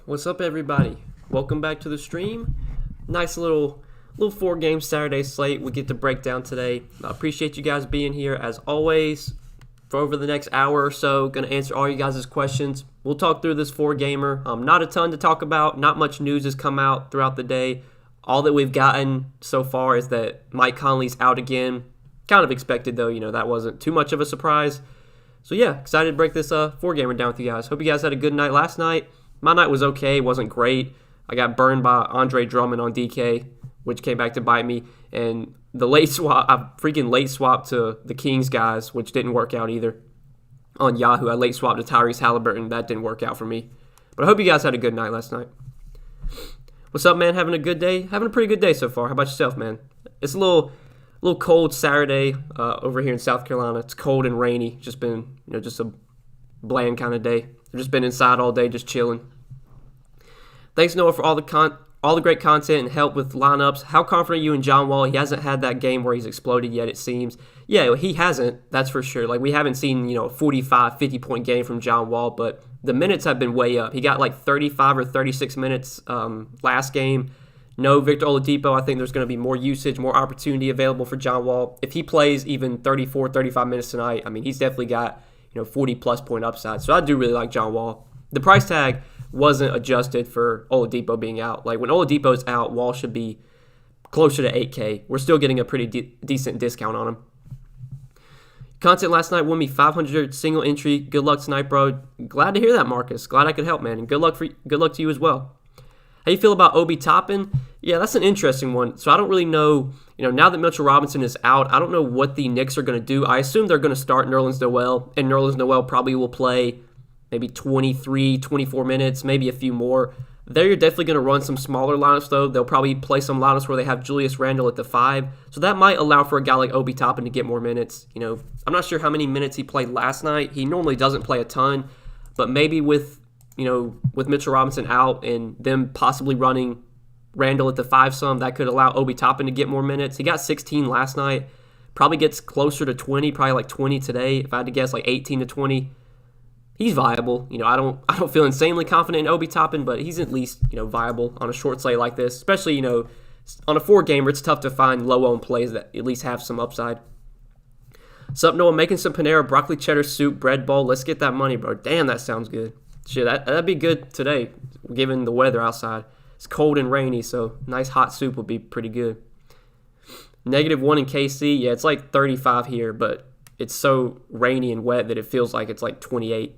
What's up, everybody? Welcome back to the stream. Nice little 4-game Saturday slate we get to break down today. I appreciate you guys being here as always. For over the next hour or so, gonna answer all you guys' questions. We'll talk through this 4-gamer. Not a ton to talk about. Not much news has come out throughout the day. All that we've gotten so far is that Mike Conley's out again. Kind of expected though. That wasn't too much of a surprise. So yeah, excited to break this 4-gamer down with you guys. Hope you guys had a good night last night. My night was okay, wasn't great. I got burned by Andre Drummond on DK, which came back to bite me. And the late swap, I freaking late swapped to the Kings guys, which didn't work out either. On Yahoo, I late swapped to Tyrese Halliburton. That didn't work out for me. But I hope you guys had a good night last night. What's up, man? Having a good day? Having a pretty good day so far. How about yourself, man? It's a little cold Saturday over here in South Carolina. It's cold and rainy. Just been, just a bland kind of day. I've just been inside all day, just chilling. Thanks, Noah, for all the great content and help with lineups. How confident are you in John Wall? He hasn't had that game where he's exploded yet, it seems. Yeah, he hasn't, that's for sure. Like, we haven't seen, a 45, 50-point game from John Wall, but the minutes have been way up. He got like 35 or 36 minutes last game. No Victor Oladipo. I think there's going to be more usage, more opportunity available for John Wall. If he plays even 34, 35 minutes tonight, I mean, he's definitely got 40-plus point upside. So I do really like John Wall. The price tag wasn't adjusted for Oladipo being out. Like, when Oladipo's out, Wall should be closer to $8K. We're still getting a pretty decent discount on him. Content last night won me 500 single entry. Good luck tonight, bro. Glad to hear that, Marcus. Glad I could help, man. And good luck to you as well. How you feel about Obi Toppin? Yeah, that's an interesting one. So I don't really know, now that Mitchell Robinson is out, I don't know what the Knicks are going to do. I assume they're going to start Nerlens Noel, and Nerlens Noel probably will play maybe 23, 24 minutes, maybe a few more. They're definitely going to run some smaller lineups, though. They'll probably play some lineups where they have Julius Randle at the 5. So that might allow for a guy like Obi Toppin to get more minutes. I'm not sure how many minutes he played last night. He normally doesn't play a ton, but maybe with Mitchell Robinson out and them possibly running Randle at the 5 some, that could allow Obi Toppin to get more minutes. He got 16 last night. Probably gets closer to 20, probably like 20 today. If I had to guess, like 18 to 20. He's viable. I don't feel insanely confident in Obi Toppin, but he's at least, viable on a short slate like this. Especially, on a 4-gamer, it's tough to find low-owned plays that at least have some upside. What's up, Noah? Making some Panera broccoli cheddar soup bread bowl. Let's get that money, bro. Damn, that sounds good. Shit, that'd be good today, given the weather outside. It's cold and rainy, so nice hot soup would be pretty good. -1 in KC. Yeah, it's like 35 here, but it's so rainy and wet that it feels like it's like 28.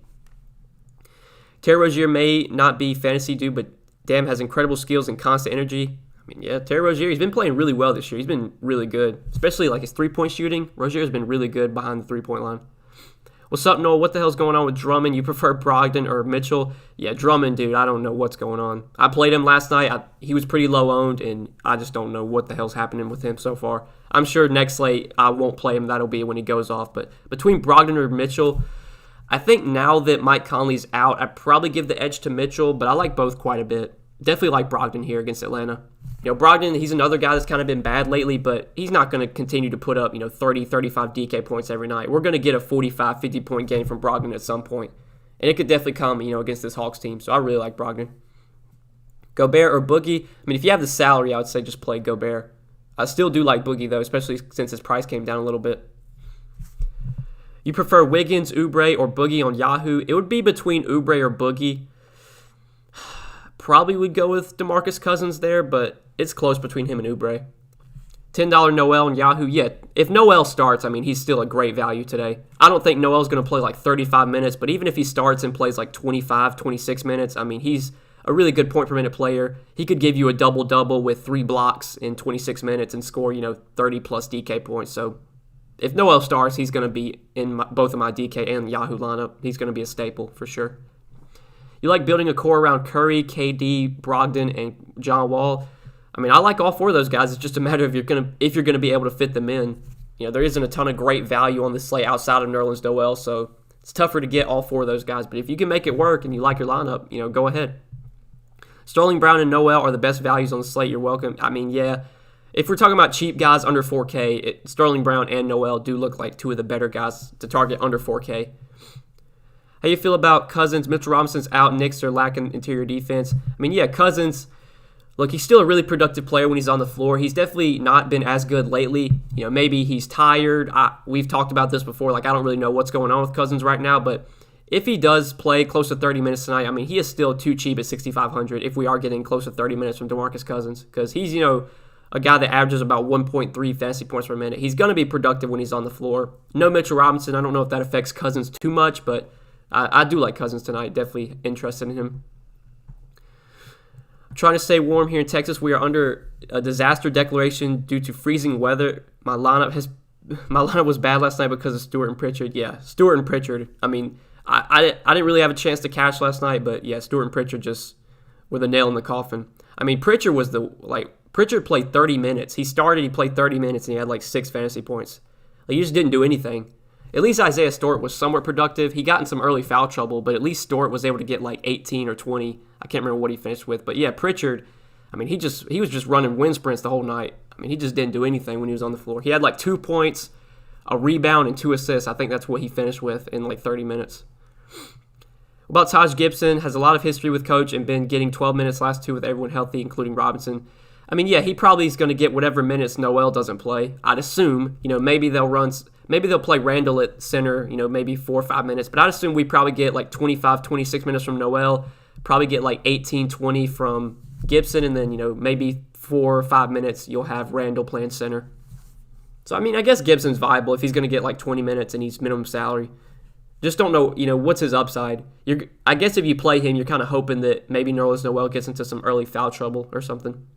Terry Rozier may not be fantasy dude, but damn, has incredible skills and constant energy. I mean, yeah, Terry Rozier, he's been playing really well this year. He's been really good, especially like his 3-point shooting. Rozier's been really good behind the 3-point line. What's up, Noah? What the hell's going on with Drummond? You prefer Brogdon or Mitchell? Yeah, Drummond, dude, I don't know what's going on. I played him last night. He was pretty low-owned, and I just don't know what the hell's happening with him so far. I'm sure next slate I won't play him. That'll be when he goes off. But between Brogdon or Mitchell, I think now that Mike Conley's out, I'd probably give the edge to Mitchell, but I like both quite a bit. Definitely like Brogdon here against Atlanta. Brogdon, he's another guy that's kind of been bad lately, but he's not going to continue to put up, 30, 35 DK points every night. We're going to get a 45, 50-point game from Brogdon at some point. And it could definitely come, against this Hawks team. So I really like Brogdon. Gobert or Boogie? I mean, if you have the salary, I would say just play Gobert. I still do like Boogie, though, especially since his price came down a little bit. You prefer Wiggins, Oubre, or Boogie on Yahoo? It would be between Oubre or Boogie. Probably would go with DeMarcus Cousins there, but it's close between him and Oubre. $10 Noel on Yahoo. Yeah, if Noel starts, I mean, he's still a great value today. I don't think Noel's going to play like 35 minutes, but even if he starts and plays like 25, 26 minutes, I mean, he's a really good point per minute player. He could give you a double-double with 3 blocks in 26 minutes and score, 30-plus DK points. So if Noel starts, he's going to be in both of my DK and Yahoo lineup. He's going to be a staple for sure. You like building a core around Curry, KD, Brogdon, and John Wall. I mean, I like all 4 of those guys. It's just a matter of if you're going to be able to fit them in. There isn't a ton of great value on the slate outside of Nerlens Noel, so it's tougher to get all 4 of those guys. But if you can make it work and you like your lineup, go ahead. Sterling Brown and Noel are the best values on the slate. You're welcome. I mean, yeah, if we're talking about cheap guys under 4K, Sterling Brown and Noel do look like 2 of the better guys to target under 4K. How you feel about Cousins? Mitchell Robinson's out. Knicks are lacking interior defense. I mean, yeah, Cousins, look, he's still a really productive player when he's on the floor. He's definitely not been as good lately. Maybe he's tired. We've talked about this before. I don't really know what's going on with Cousins right now, but if he does play close to 30 minutes tonight, I mean, he is still too cheap at $6,500 if we are getting close to 30 minutes from DeMarcus Cousins, because he's, a guy that averages about 1.3 fantasy points per minute. He's going to be productive when he's on the floor. No Mitchell Robinson. I don't know if that affects Cousins too much, but I do like Cousins tonight. Definitely interested in him. I'm trying to stay warm here in Texas. We are under a disaster declaration due to freezing weather. My lineup was bad last night because of Stewart and Pritchard. Yeah, Stewart and Pritchard. I mean, I didn't really have a chance to catch last night, but yeah, Stewart and Pritchard just were the nail in the coffin. I mean, Pritchard played 30 minutes. He played 30 minutes, and he had 6 fantasy points. He just didn't do anything. At least Isaiah Stewart was somewhat productive. He got in some early foul trouble, but at least Stewart was able to get 18 or 20. I can't remember what he finished with. But yeah, Pritchard, I mean, he was just running wind sprints the whole night. I mean, he just didn't do anything when he was on the floor. He had 2 points, a rebound, and 2 assists. I think that's what he finished with in 30 minutes. What about Taj Gibson? Has a lot of history with coach and been getting 12 minutes last 2 with everyone healthy, including Robinson. I mean, yeah, he probably is going to get whatever minutes Noel doesn't play. I'd assume, maybe they'll play Randall at center, maybe 4 or 5 minutes. But I'd assume we probably get 25, 26 minutes from Noel, probably get 18, 20 from Gibson, and then, maybe 4 or 5 minutes you'll have Randall playing center. So, I mean, I guess Gibson's viable if he's going to get 20 minutes and he's minimum salary. Just don't know, what's his upside. I guess if you play him, you're kind of hoping that maybe Nerlens Noel gets into some early foul trouble or something.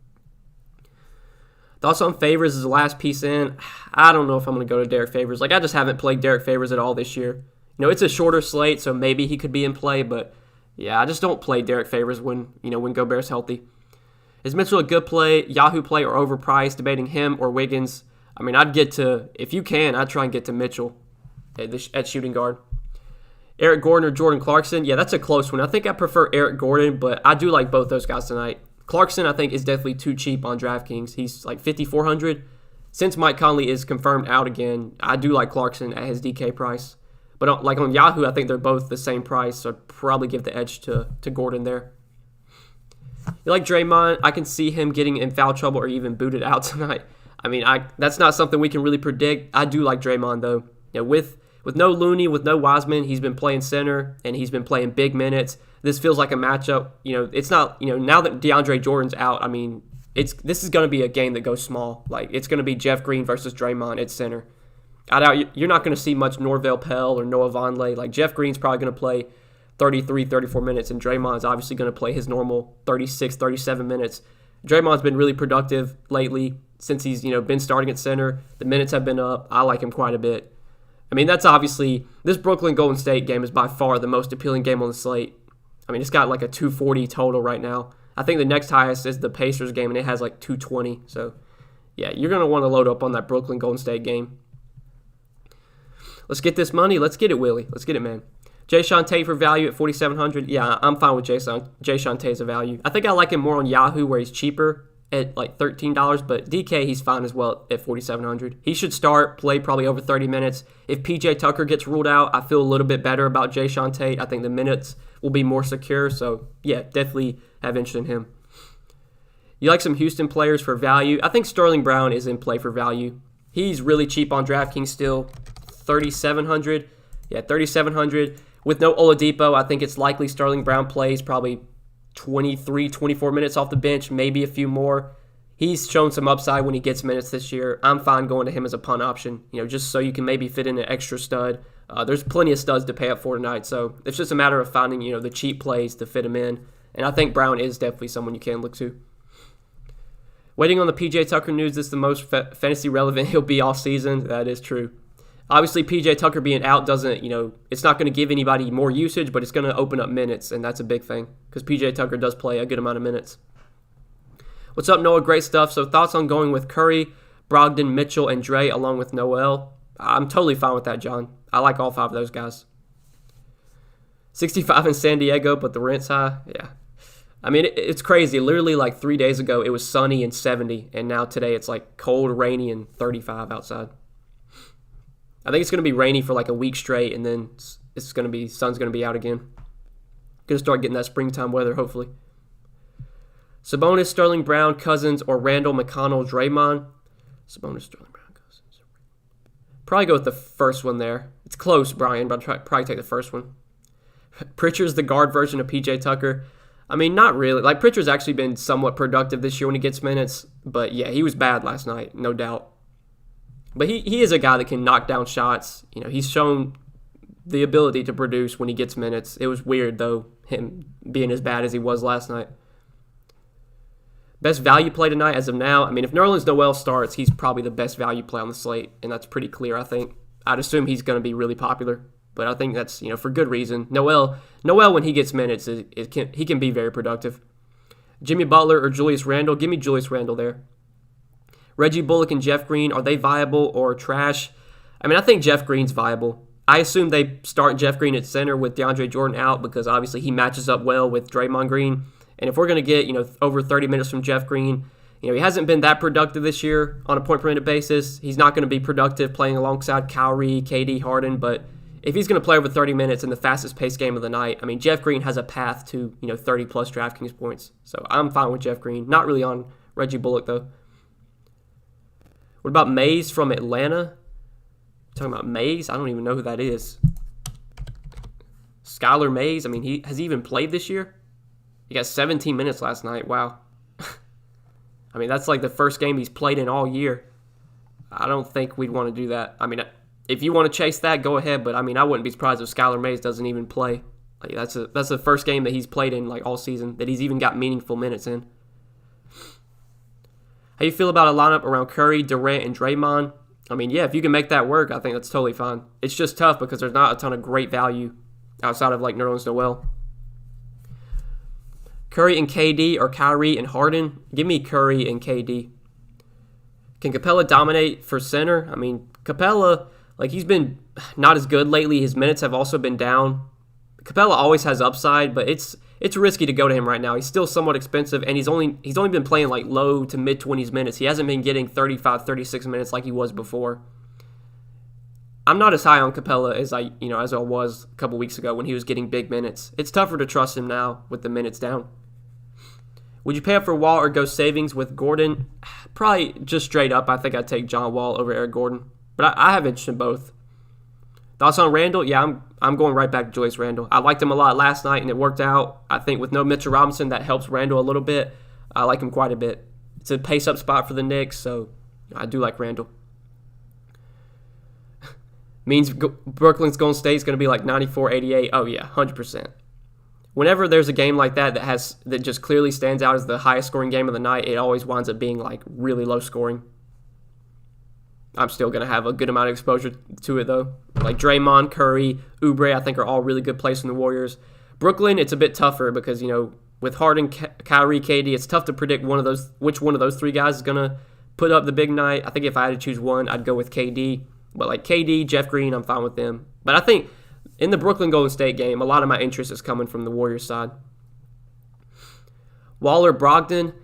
Thoughts on Favors is the last piece in. I don't know if I'm going to go to Derek Favors. I just haven't played Derek Favors at all this year. It's a shorter slate, so maybe he could be in play, but yeah, I just don't play Derek Favors when Gobert's healthy. Is Mitchell a good play, Yahoo play, or overpriced? Debating him or Wiggins. I mean, if you can, I'd try and get to Mitchell at shooting guard. Eric Gordon or Jordan Clarkson? Yeah, that's a close one. I think I prefer Eric Gordon, but I do like both those guys tonight. Clarkson, I think, is definitely too cheap on Draftkings. He's $5,400. Since Mike Conley is confirmed out again, I do like Clarkson at his DK price. But on Yahoo, I think they're both the same price, so I'd probably give the edge to Gordon there. You like Draymond? I can see him getting in foul trouble or even booted out tonight. I mean, that's not something we can really predict. I do like Draymond, though. With no Looney, with no Wiseman, he's been playing center, and he's been playing big minutes. This feels like a matchup. It's not, now that DeAndre Jordan's out, I mean, this is going to be a game that goes small. It's going to be Jeff Green versus Draymond at center. I doubt you're not going to see much Norvell Pell or Noah Vonleh. Jeff Green's probably going to play 33, 34 minutes, and Draymond's obviously going to play his normal 36, 37 minutes. Draymond's been really productive lately since he's, been starting at center. The minutes have been up. I like him quite a bit. I mean, that's obviously, this Brooklyn Golden State game is by far the most appealing game on the slate. I mean, it's got a 240 total right now. I think the next highest is the Pacers game, and it has 220. So, yeah, you're going to want to load up on that Brooklyn Golden State game. Let's get this money. Let's get it, Willie. Let's get it, man. Jayshawn Tate for value at $4,700. Yeah, I'm fine with Jayshawn Tate as a value. I think I like him more on Yahoo where he's cheaper at $13, but DK, he's fine as well at $4,700. He should play probably over 30 minutes. If PJ Tucker gets ruled out, I feel a little bit better about Jayshawn Tate. I think the minutes will be more secure, so yeah, definitely have interest in him. You like some Houston players for value. I think Sterling Brown is in play for value. He's really cheap on DraftKings still, 3,700. Yeah, 3,700. With no Oladipo, I think it's likely Sterling Brown plays probably 23, 24 minutes off the bench, maybe a few more. He's shown some upside when he gets minutes this year. I'm fine going to him as a punt option, just so you can maybe fit in an extra stud. There's plenty of studs to pay up for tonight, so it's just a matter of finding, the cheap plays to fit him in. And I think Brown is definitely someone you can look to. Waiting on the PJ Tucker news, this is the most fantasy relevant he'll be all season. That is true. Obviously, PJ Tucker being out doesn't, it's not going to give anybody more usage, but it's going to open up minutes, and that's a big thing because PJ Tucker does play a good amount of minutes. What's up, Noah? Great stuff. So thoughts on going with Curry, Brogdon, Mitchell, and Dre along with Noel? I'm totally fine with that, John. I like all 5 of those guys. 65 in San Diego, but the rent's high. Yeah. I mean, it's crazy. Literally like 3 days ago, it was sunny and 70, and now today it's like cold, rainy, and 35 outside. I think it's going to be rainy for like a week straight, and then sun's going to be out again. Going to start getting that springtime weather, hopefully. Sabonis, Sterling Brown, Cousins, or Randall, McConnell, Draymond. Sabonis, Sterling Brown, Cousins. Probably go with the first one there. It's close, Brian, but I'll probably take the first one. Pritchard's the guard version of PJ Tucker. I mean, not really. Like, Pritchard's actually been somewhat productive this year when he gets minutes. But, yeah, he was bad last night, no doubt. But he is a guy that can knock down shots. He's shown the ability to produce when he gets minutes. It was weird, though, him being as bad as he was last night. Best value play tonight as of now. I mean, if Nerlens Noel starts, he's probably the best value play on the slate, and that's pretty clear, I think. I'd assume he's going to be really popular, but I think that's, for good reason. Noel, when he gets minutes, he can be very productive. Jimmy Butler or Julius Randle? Give me Julius Randle there. Reggie Bullock and Jeff Green, are they viable or trash? I mean, I think Jeff Green's viable. I assume they start Jeff Green at center with DeAndre Jordan out because obviously he matches up well with Draymond Green. And if we're going to get, over 30 minutes from Jeff Green, he hasn't been that productive this year on a point-per-minute basis. He's not going to be productive playing alongside Kyrie, KD, Harden. But if he's going to play over 30 minutes in the fastest-paced game of the night, I mean, Jeff Green has a path to, 30-plus DraftKings points. So I'm fine with Jeff Green. Not really on Reggie Bullock, though. What about Mays from Atlanta? Talking about Mays? I don't even know who that is. Skylar Mays? I mean, has he even played this year? He got 17 minutes last night. Wow. I mean, that's like the first game he's played in all year. I don't think we'd want to do that. I mean, if you want to chase that, go ahead. But, I mean, I wouldn't be surprised if Skylar Mays doesn't even play. Like, that's the first game that he's played in like all season that he's even got meaningful minutes in. How you feel about a lineup around Curry, Durant, and Draymond? I mean, yeah, if you can make that work, I think that's totally fine. It's just tough because there's not a ton of great value outside of like Nerlens Noel. Curry and KD or Kyrie and Harden? Give me Curry and KD. Can Capella dominate for center? I mean, Capella, like he's been not as good lately. His minutes have also been down. Capella always has upside, but it's risky to go to him right now. He's still somewhat expensive, and he's only been playing like low to mid-20s minutes. He hasn't been getting 35, 36 minutes like he was before. I'm not as high on Capella as I was a couple weeks ago when he was getting big minutes. It's tougher to trust him now with the minutes down. Would you pay up for Wall or go savings with Gordon? Probably just straight up, I think I'd take John Wall over Eric Gordon. But I have interest in both. Thoughts on Randall? Yeah, I'm going right back to Julius Randle. I liked him a lot last night, and it worked out. I think with no Mitchell Robinson, that helps Randall a little bit. I like him quite a bit. It's a pace-up spot for the Knicks, so I do like Randall. Means Brooklyn's Golden State's going to be like 94-88. Oh, yeah, 100%. Whenever there's a game like that that just clearly stands out as the highest scoring game of the night, it always winds up being like really low scoring. I'm still going to have a good amount of exposure to it, though. Like Draymond, Curry, Oubre, I think are all really good plays from the Warriors. Brooklyn, it's a bit tougher because, with Harden, Kyrie, KD, it's tough to predict which one of those three guys is going to put up the big night. I think if I had to choose one, I'd go with KD. But like KD, Jeff Green, I'm fine with them. But I think in the Brooklyn Golden State game, a lot of my interest is coming from the Warriors side. Waller, Brogdon.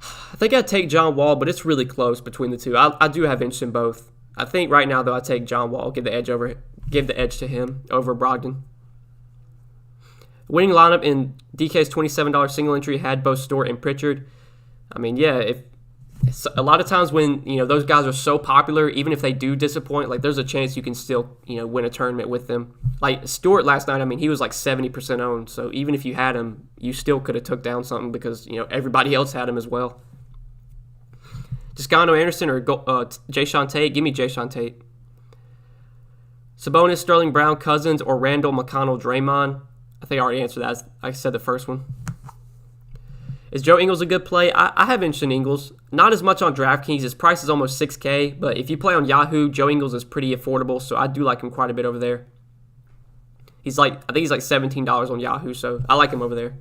I think I'd take John Wall, but it's really close between the two. I do have interest in both. I think right now, though, I'd take John Wall, give the edge to him over Brogdon. Winning lineup in DK's $27 single entry had both Stewart and Pritchard. I mean, yeah, if a lot of times when those guys are so popular, even if they do disappoint, like there's a chance you can still win a tournament with them. Like Stewart last night, I mean, he was like 70% owned, so even if you had him, you still could have took down something because everybody else had him as well. Toscano Anderson or Jayshawn Tate? Give me Jayshawn Tate. Sabonis, Sterling Brown, Cousins, or Randall, McConnell, Draymond? I think I already answered that. I said the first one. Is Joe Ingles a good play? I have interest in Ingles. Not as much on DraftKings. His price is almost $6K, but if you play on Yahoo, Joe Ingles is pretty affordable, so I do like him quite a bit over there. I think he's like $17 on Yahoo, so I like him over there.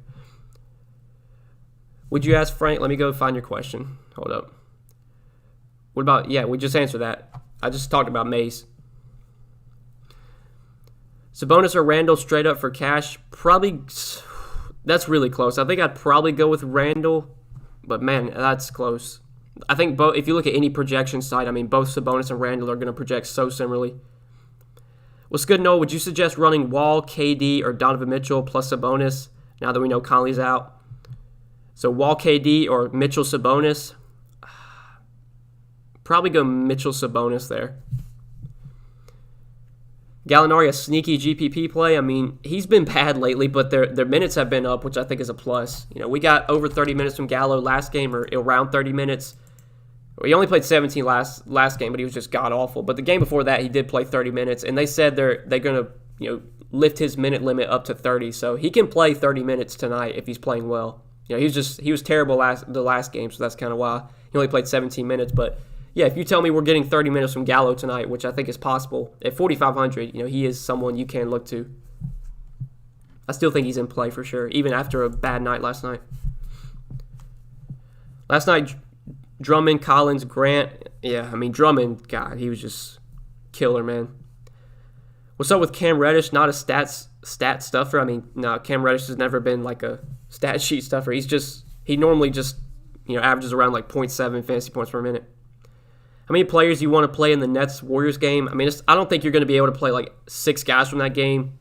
Would you ask Frank? Let me go find your question. Hold up. What about, we just answered that. I just talked about Mays. Sabonis or Randall straight up for cash? Probably, that's really close. I think I'd probably go with Randall, but man, that's close. I think both. If you look at any projection site, I mean, both Sabonis and Randall are going to project so similarly. What's good, Noah? Would you suggest running Wall, KD, or Donovan Mitchell plus Sabonis now that we know Conley's out? So Wall, KD, or Mitchell, Sabonis? Probably go Mitchell, Sabonis there. Gallinari, a sneaky GPP play. I mean, he's been bad lately, but their minutes have been up, which I think is a plus. We got over 30 minutes from Gallo last game, or around 30 minutes. He only played 17 last game, but he was just god-awful. But the game before that, he did play 30 minutes, and they said they're going to lift his minute limit up to 30. So he can play 30 minutes tonight if he's playing well. He was terrible the last game, so that's kind of why he only played 17 minutes. But yeah, if you tell me we're getting 30 minutes from Gallo tonight, which I think is possible, at 4,500, he is someone you can look to. I still think he's in play for sure, even after a bad night last night. Last night, Drummond, Collins, Grant. Yeah, I mean, Drummond, God, he was just killer, man. What's up with Cam Reddish? Not a stat stuffer. I mean, no, Cam Reddish has never been like a stat sheet stuffer. He normally just, averages around like 0.7 fantasy points per minute. How many players you want to play in the Nets-Warriors game? I mean, I don't think you're going to be able to play like 6 guys from that game.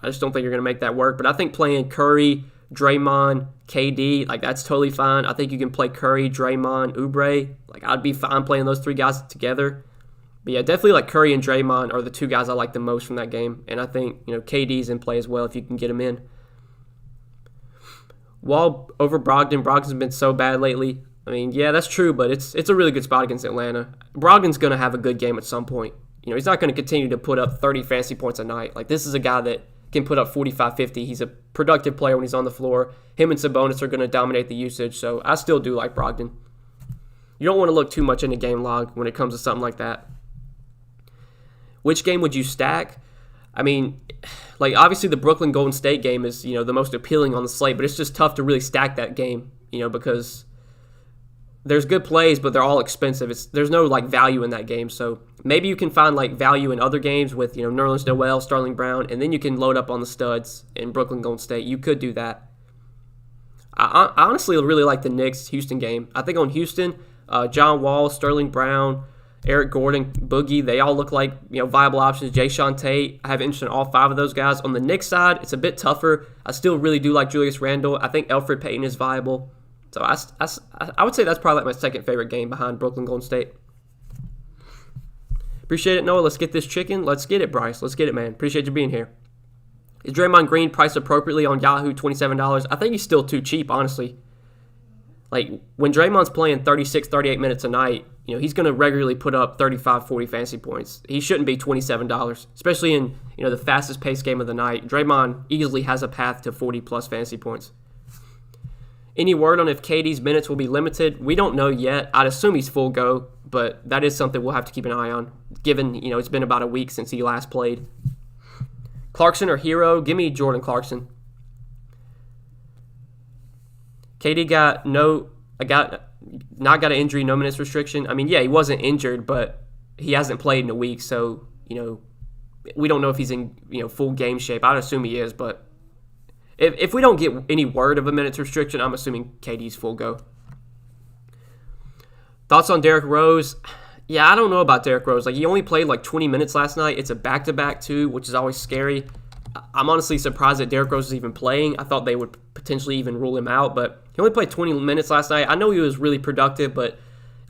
I just don't think you're going to make that work. But I think playing Curry, Draymond, KD, like that's totally fine. I think you can play Curry, Draymond, Oubre. Like I'd be fine playing those 3 guys together. But yeah, definitely like Curry and Draymond are the 2 guys I like the most from that game. And I think, KD's in play as well if you can get him in. Wall over Brogdon. Brogdon's been so bad lately. I mean, yeah, that's true, but it's a really good spot against Atlanta. Brogdon's going to have a good game at some point. He's not going to continue to put up 30 fantasy points a night. Like, this is a guy that can put up 45, 50. He's a productive player when he's on the floor. Him and Sabonis are going to dominate the usage, so I still do like Brogdon. You don't want to look too much into game log when it comes to something like that. Which game would you stack? I mean, like, obviously the Brooklyn Golden State game is, the most appealing on the slate, but it's just tough to really stack that game, because there's good plays, but they're all expensive. There's no like value in that game. So maybe you can find like value in other games with Nerlens Noel, Sterling Brown, and then you can load up on the studs in Brooklyn Golden State. You could do that. I honestly really like the Knicks Houston game. I think on Houston, John Wall, Sterling Brown, Eric Gordon, Boogie, they all look like viable options. Jayshawn Tate, I have interest in all 5 of those guys. On the Knicks side, it's a bit tougher. I still really do like Julius Randle. I think Elfrid Payton is viable. So I would say that's probably like my second favorite game behind Brooklyn Golden State. Appreciate it, Noah. Let's get this chicken. Let's get it, Bryce. Let's get it, man. Appreciate you being here. Is Draymond Green priced appropriately on Yahoo, $27? I think he's still too cheap, honestly. Like, when Draymond's playing 36, 38 minutes a night, he's going to regularly put up 35, 40 fantasy points. He shouldn't be $27, especially in, the fastest-paced game of the night. Draymond easily has a path to 40-plus fantasy points. Any word on if KD's minutes will be limited? We don't know yet. I'd assume he's full go, but that is something we'll have to keep an eye on, given, it's been about a week since he last played. Clarkson or Hero? Give me Jordan Clarkson. KD not got an injury, no minutes restriction. I mean, yeah, he wasn't injured, but he hasn't played in a week, so, we don't know if he's in, full game shape. I'd assume he is, but if we don't get any word of a minutes restriction, I'm assuming KD's full go. Thoughts on Derrick Rose? Yeah, I don't know about Derrick Rose. Like, he only played like 20 minutes last night. It's a back-to-back too, which is always scary. I'm honestly surprised that Derrick Rose is even playing. I thought they would potentially even rule him out, but he only played 20 minutes last night. I know he was really productive, but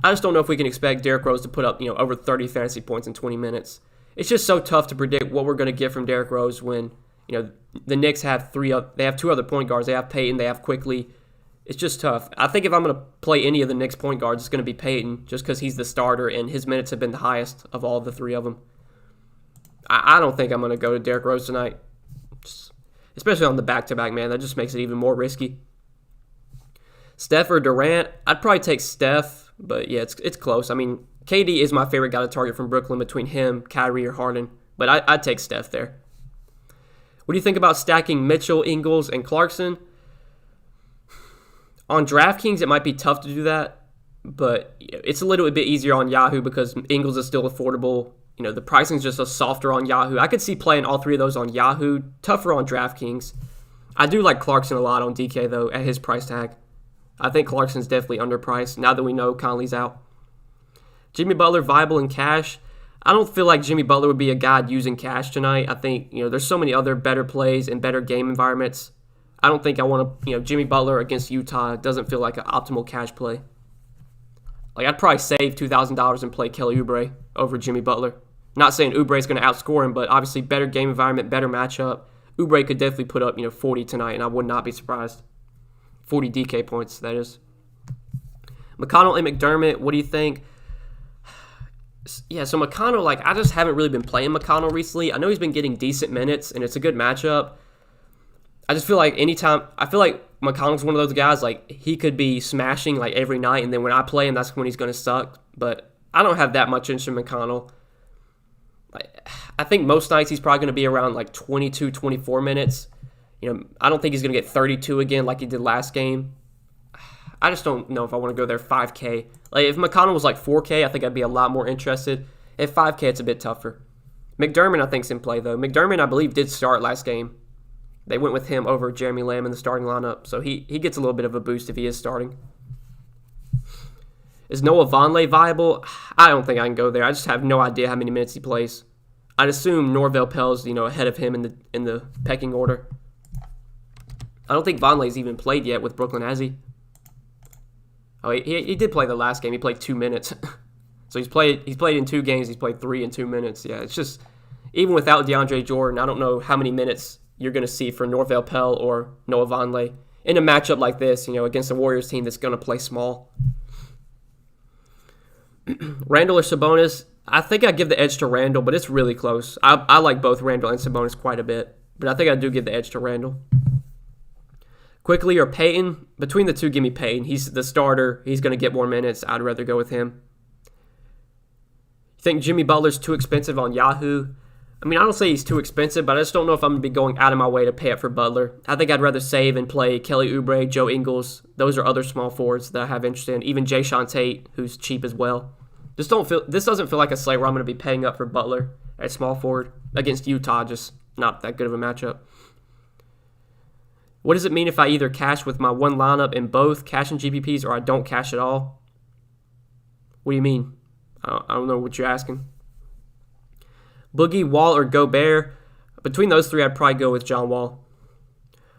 I just don't know if we can expect Derrick Rose to put up, over 30 fantasy points in 20 minutes. It's just so tough to predict what we're going to get from Derrick Rose when, the Knicks have they have two other point guards. They have Payton, they have Quickly. It's just tough. I think if I'm going to play any of the Knicks point guards, it's going to be Payton, just because he's the starter and his minutes have been the highest of all the three of them. I don't think I'm going to go to Derrick Rose tonight, especially on the back-to-back, man. That just makes it even more risky. Steph or Durant? I'd probably take Steph, but yeah, it's close. I mean, KD is my favorite guy to target from Brooklyn between him, Kyrie, or Harden, but I'd take Steph there. What do you think about stacking Mitchell, Ingles, and Clarkson? On Draftkings, it might be tough to do that, but it's a little bit easier on Yahoo because Ingles is still affordable. The pricing's just a softer on Yahoo. I could see playing all three of those on Yahoo. Tougher on Draftkings. I do like Clarkson a lot on DK, though, at his price tag. I think Clarkson's definitely underpriced now that we know Conley's out. Jimmy Butler, viable in cash. I don't feel like Jimmy Butler would be a guy using cash tonight. I think, there's so many other better plays and better game environments. I don't think I want to, Jimmy Butler against Utah doesn't feel like an optimal cash play. Like, I'd probably save $2,000 and play Kelly Oubre over Jimmy Butler. Not saying Oubre's going to outscore him, but obviously better game environment, better matchup. Oubre could definitely put up, 40 tonight, and I would not be surprised. 40 DK points, that is. McConnell and McDermott, what do you think? Yeah, so McConnell, I just haven't really been playing McConnell recently. I know he's been getting decent minutes, and it's a good matchup. I just feel like McConnell's one of those guys, he could be smashing, every night, and then when I play him, that's when he's going to suck. But I don't have that much interest in McConnell. I think most nights he's probably going to be around, 22, 24 minutes. I don't think he's going to get 32 again like he did last game. I just don't know if I want to go there 5K. If McConnell was 4K, I think I'd be a lot more interested. At 5K, it's a bit tougher. McDermott, I think, is in play, though. McDermott, I believe, did start last game. They went with him over Jeremy Lamb in the starting lineup, so he gets a little bit of a boost if he is starting. Is Noah Vonleh viable? I don't think I can go there. I just have no idea how many minutes he plays. I'd assume Norvel Pell's, ahead of him in the pecking order. I don't think Vonleh's even played yet with Brooklyn, has he? Oh, he did play the last game. He played 2 minutes. So he's played in 2 games. He's played 3 in 2 minutes. Yeah, it's just, even without DeAndre Jordan, I don't know how many minutes you're going to see for Norvel Pell or Noah Vonleh in a matchup like this, against a Warriors team that's going to play small. Randall or Sabonis? I think I'd give the edge to Randall, but it's really close. I like both Randall and Sabonis quite a bit, but I think I do give the edge to Randall. Quickly or Payton? Between the two, give me Payton. He's the starter. He's going to get more minutes. I'd rather go with him. You think Jimmy Butler's too expensive on Yahoo? I mean, I don't say he's too expensive, but I just don't know if I'm going to be going out of my way to pay up for Butler. I think I'd rather save and play Kelly Oubre, Joe Ingles. Those are other small forwards that I have interest in. Even Jayshawn Tate, who's cheap as well. This doesn't feel like a slate where I'm going to be paying up for Butler at small forward against Utah. Just not that good of a matchup. What does it mean if I either cash with my one lineup in both cash and GPPs or I don't cash at all? What do you mean? I don't know what you're asking. Boogie, Wall, or Gobert? Between those three, I'd probably go with John Wall.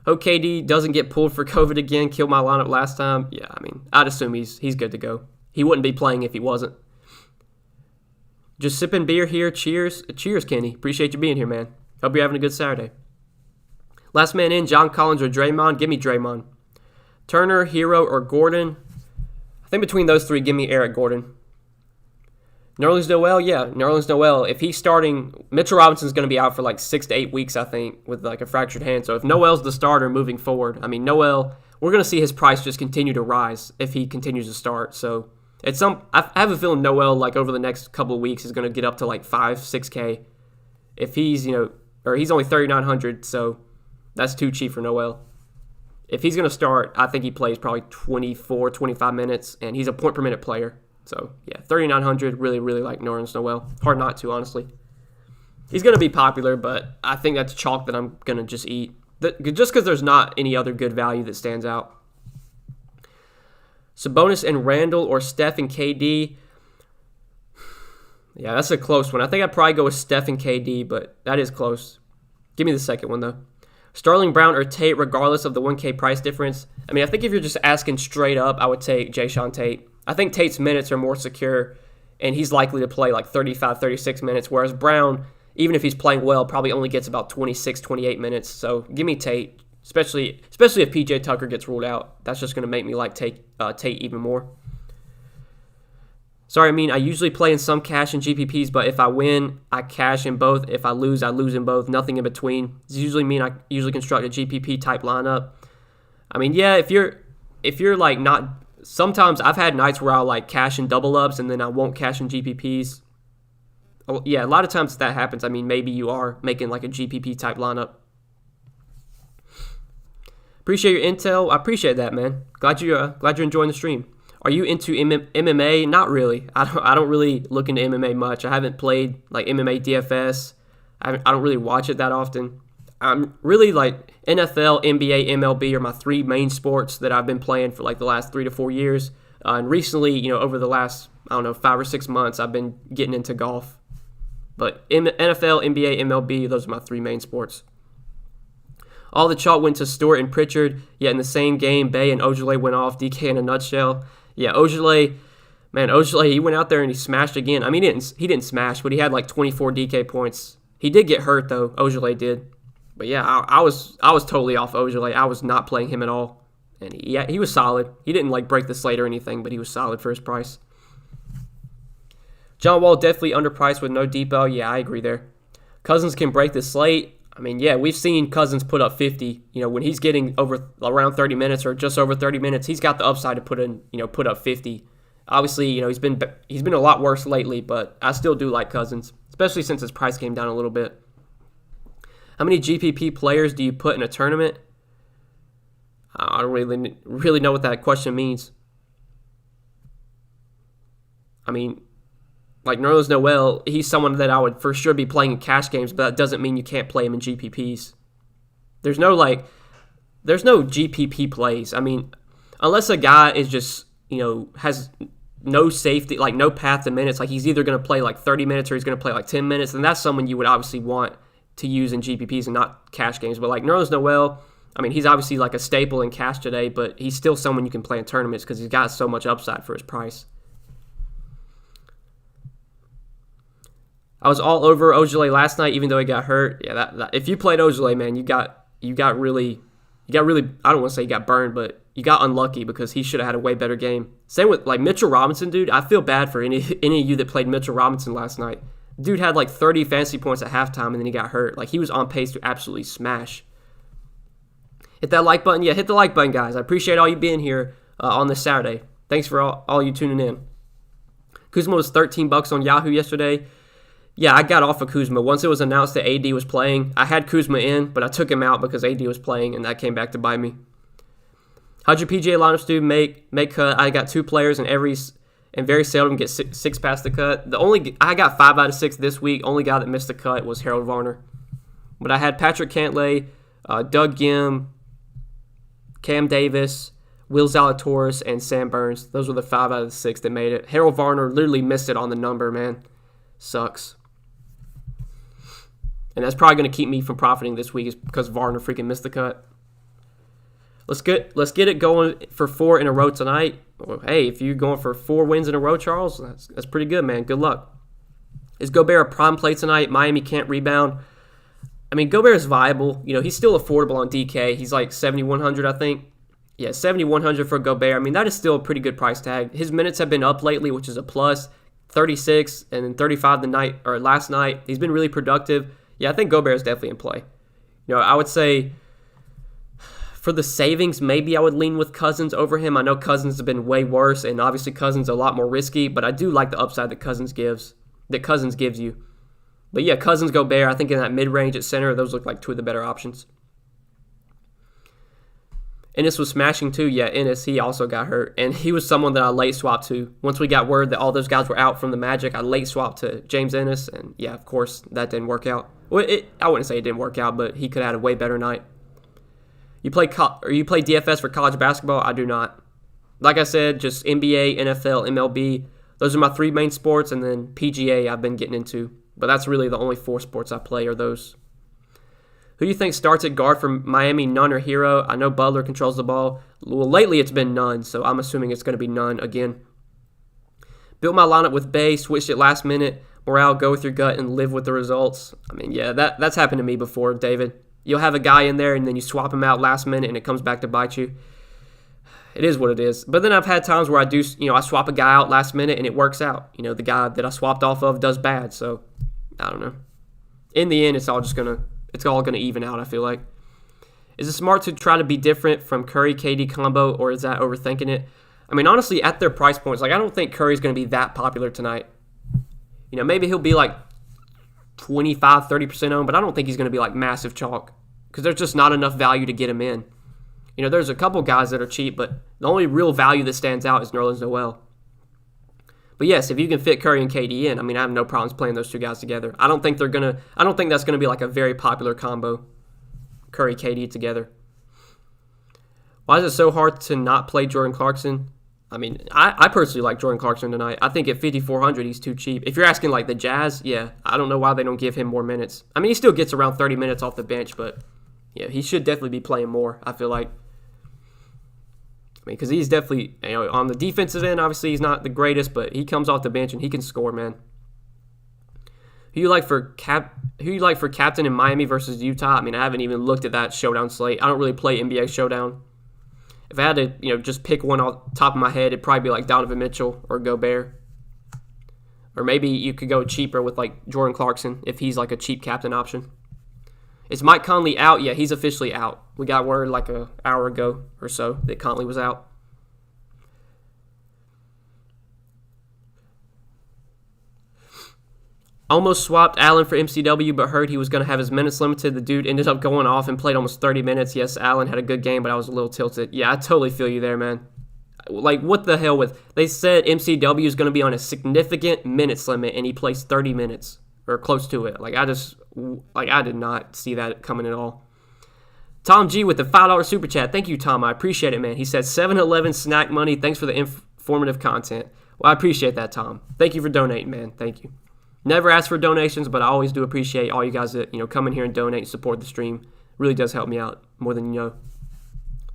KD doesn't get pulled for COVID again. Killed my lineup last time. Yeah, I mean, I'd assume he's good to go. He wouldn't be playing if he wasn't. Just sipping beer here. Cheers. Cheers, Kenny. Appreciate you being here, man. Hope you're having a good Saturday. Last man in, John Collins or Draymond? Give me Draymond. Turner, Hero, or Gordon? I think between those three, give me Eric Gordon. Nerlens Noel, yeah. Nerlens Noel, if he's starting, Mitchell Robinson's going to be out for 6 to 8 weeks, I think, with a fractured hand. So if Noel's the starter moving forward, I mean, Noel, we're going to see his price just continue to rise if he continues to start. So I have a feeling Noel, over the next couple of weeks, is going to get up to 5, 6K. If he's, or he's only 3,900, so that's too cheap for Noel. If he's going to start, I think he plays probably 24, 25 minutes, and he's a point per minute player. So, yeah, 3,900, really, really like Nerlens Noel. Hard not to, honestly. He's going to be popular, but I think that's chalk that I'm going to just eat. Just because there's not any other good value that stands out. Sabonis and Randall or Steph and KD. Yeah, that's a close one. I think I'd probably go with Steph and KD, but that is close. Give me the second one, though. Sterling Brown or Tate, regardless of the 1K price difference. I mean, I think if you're just asking straight up, I would take Jayshawn Tate. I think Tate's minutes are more secure, and he's likely to play like 35, 36 minutes, whereas Brown, even if he's playing well, probably only gets about 26, 28 minutes. So give me Tate, especially if PJ Tucker gets ruled out. That's just going to make me like Tate even more. Sorry, I mean, I usually play in some cash and GPPs, but if I win, I cash in both. If I lose in both. Nothing in between. This usually mean I usually construct a GPP type lineup. I mean, yeah, if you're like not, sometimes I've had nights where I'll like cash in double ups and then I won't cash in GPPs. Oh, yeah, a lot of times that happens. I mean, maybe you are making like a GPP type lineup. Appreciate your intel. I appreciate that, man. Glad you're enjoying the stream. Are you into MMA? Not really. I don't really look into MMA much. I haven't played like MMA DFS. I don't really watch it that often. I'm really like NFL, NBA, MLB are my three main sports that I've been playing for like the last 3 to 4 years. And recently, over the last, 5 or 6 months, I've been getting into golf. But NFL, NBA, MLB, those are my three main sports. All the chalk went to Stewart and Pritchard. Yet in the same game, Bay and Ojale went off. DK in a nutshell. Yeah, Ojale, he went out there and he smashed again. I mean, he didn't smash, but he had like 24 DK points. He did get hurt though. Ojale did. But yeah, I was totally off Ojale. I was not playing him at all. And he was solid. He didn't like break the slate or anything, but he was solid for his price. John Wall definitely underpriced with no depot. Yeah, I agree there. Cousins can break the slate. I mean, yeah, we've seen Cousins put up 50. When he's getting around 30 minutes or just over 30 minutes, he's got the upside to put up 50. Obviously, he's been a lot worse lately, but I still do like Cousins, especially since his price came down a little bit. How many GPP players do you put in a tournament? I don't really know what that question means. I mean, like Nerlens Noel, he's someone that I would for sure be playing in cash games, but that doesn't mean you can't play him in GPPs. There's no GPP plays. I mean, unless a guy is just, has no safety, like no path to minutes, like he's either going to play like 30 minutes or he's going to play like 10 minutes, then that's someone you would obviously want to use in GPPs and not cash games. But like Nerlens Noel, I mean, he's obviously like a staple in cash today, but he's still someone you can play in tournaments because he's got so much upside for his price. I was all over Ojale last night, even though he got hurt. Yeah, that if you played Ojale, man, you got really. I don't want to say you got burned, but you got unlucky because he should have had a way better game. Same with like Mitchell Robinson, dude. I feel bad for any of you that played Mitchell Robinson last night. Dude had like 30 fantasy points at halftime, and then he got hurt. Like he was on pace to absolutely smash. Hit that like button, yeah. Hit the like button, guys. I appreciate all you being here on this Saturday. Thanks for all you tuning in. Kuzma was $13 on Yahoo yesterday. Yeah, I got off of Kuzma. Once it was announced that AD was playing, I had Kuzma in, but I took him out because AD was playing, and that came back to bite me. How'd your PGA lineups do? Make cut. I got 2 players, and very seldom get 6 past the cut. I got 5 out of 6 this week. Only guy that missed the cut was Harold Varner. But I had Patrick Cantlay, Doug Gim, Cam Davis, Will Zalatoris, and Sam Burns. Those were the 5 out of the 6 that made it. Harold Varner literally missed it on the number, man. Sucks. And that's probably going to keep me from profiting this week is because Varner freaking missed the cut. Let's get it going for 4 in a row tonight. Well, hey, if you're going for 4 wins in a row, Charles, that's pretty good, man. Good luck. Is Gobert a prime play tonight? Miami can't rebound. I mean, Gobert is viable. He's still affordable on DK. He's like 7,100, I think. Yeah, 7,100 for Gobert. I mean, that is still a pretty good price tag. His minutes have been up lately, which is a plus. 36 and then 35 last night. He's been really productive. Yeah, I think Gobert is definitely in play. I would say for the savings, maybe I would lean with Cousins over him. I know Cousins has been way worse, and obviously Cousins is a lot more risky, but I do like the upside that Cousins gives you. But yeah, Cousins, Gobert, I think in that mid-range at center, those look like 2 of the better options. Ennis was smashing too. Yeah, Ennis, he also got hurt. And he was someone that I late swapped to. Once we got word that all those guys were out from the Magic, I late swapped to James Ennis. And yeah, of course, that didn't work out. Well, I wouldn't say it didn't work out, but he could have had a way better night. You play DFS for college basketball? I do not. Like I said, just NBA, NFL, MLB. Those are my 3 main sports. And then PGA I've been getting into. But that's really the only 4 sports I play are those. Who do you think starts at guard for Miami, Nunn or Hero? I know Butler controls the ball. Well, lately it's been Nunn, so I'm assuming it's going to be Nunn again. Built my lineup with Bay, switched it last minute. Morale, go with your gut and live with the results. I mean, yeah, that's happened to me before, David. You'll have a guy in there and then you swap him out last minute and it comes back to bite you. It is what it is. But then I've had times where I swap a guy out last minute and it works out. The guy that I swapped off of does bad, so I don't know. In the end, it's all gonna even out, I feel like. Is it smart to try to be different from Curry KD combo, or is that overthinking it? I mean, honestly, at their price points, I don't think Curry's going to be that popular tonight. Maybe he'll be like 25, 30% owned, but I don't think he's going to be like massive chalk because there's just not enough value to get him in. There's a couple guys that are cheap, but the only real value that stands out is Nerlens Noel. But yes, if you can fit Curry and KD in, I have no problems playing those two guys together. I don't think that's gonna be like a very popular combo, Curry KD together. Why is it so hard to not play Jordan Clarkson? I personally like Jordan Clarkson tonight. I think at 5,400 he's too cheap. If you're asking like the Jazz, yeah, I don't know why they don't give him more minutes. He still gets around 30 minutes off the bench, but yeah, he should definitely be playing more, I feel like. Because he's definitely, on the defensive end, obviously he's not the greatest, but he comes off the bench and he can score, man. Who you like for captain in Miami versus Utah? I haven't even looked at that showdown slate. I don't really play NBA Showdown. If I had to, just pick one off the top of my head, it'd probably be like Donovan Mitchell or Gobert. Or maybe you could go cheaper with like Jordan Clarkson if he's like a cheap captain option. Is Mike Conley out? Yeah, he's officially out. We got word like an hour ago or so that Conley was out. Almost swapped Allen for MCW, but heard he was going to have his minutes limited. The dude ended up going off and played almost 30 minutes. Yes, Allen had a good game, but I was a little tilted. Yeah, I totally feel you there, man. Like, what the hell they said MCW is going to be on a significant minutes limit, and he plays 30 minutes or close to it. I did not see that coming at all. Tom G with the $5 super chat. Thank you, Tom. I appreciate it, man. He said 7-Eleven snack money. Thanks for the informative content. Well, I appreciate that, Tom. Thank you for donating, man. Thank you. Never ask for donations, but I always do appreciate all you guys that come in here and donate and support the stream. It really does help me out more than you know.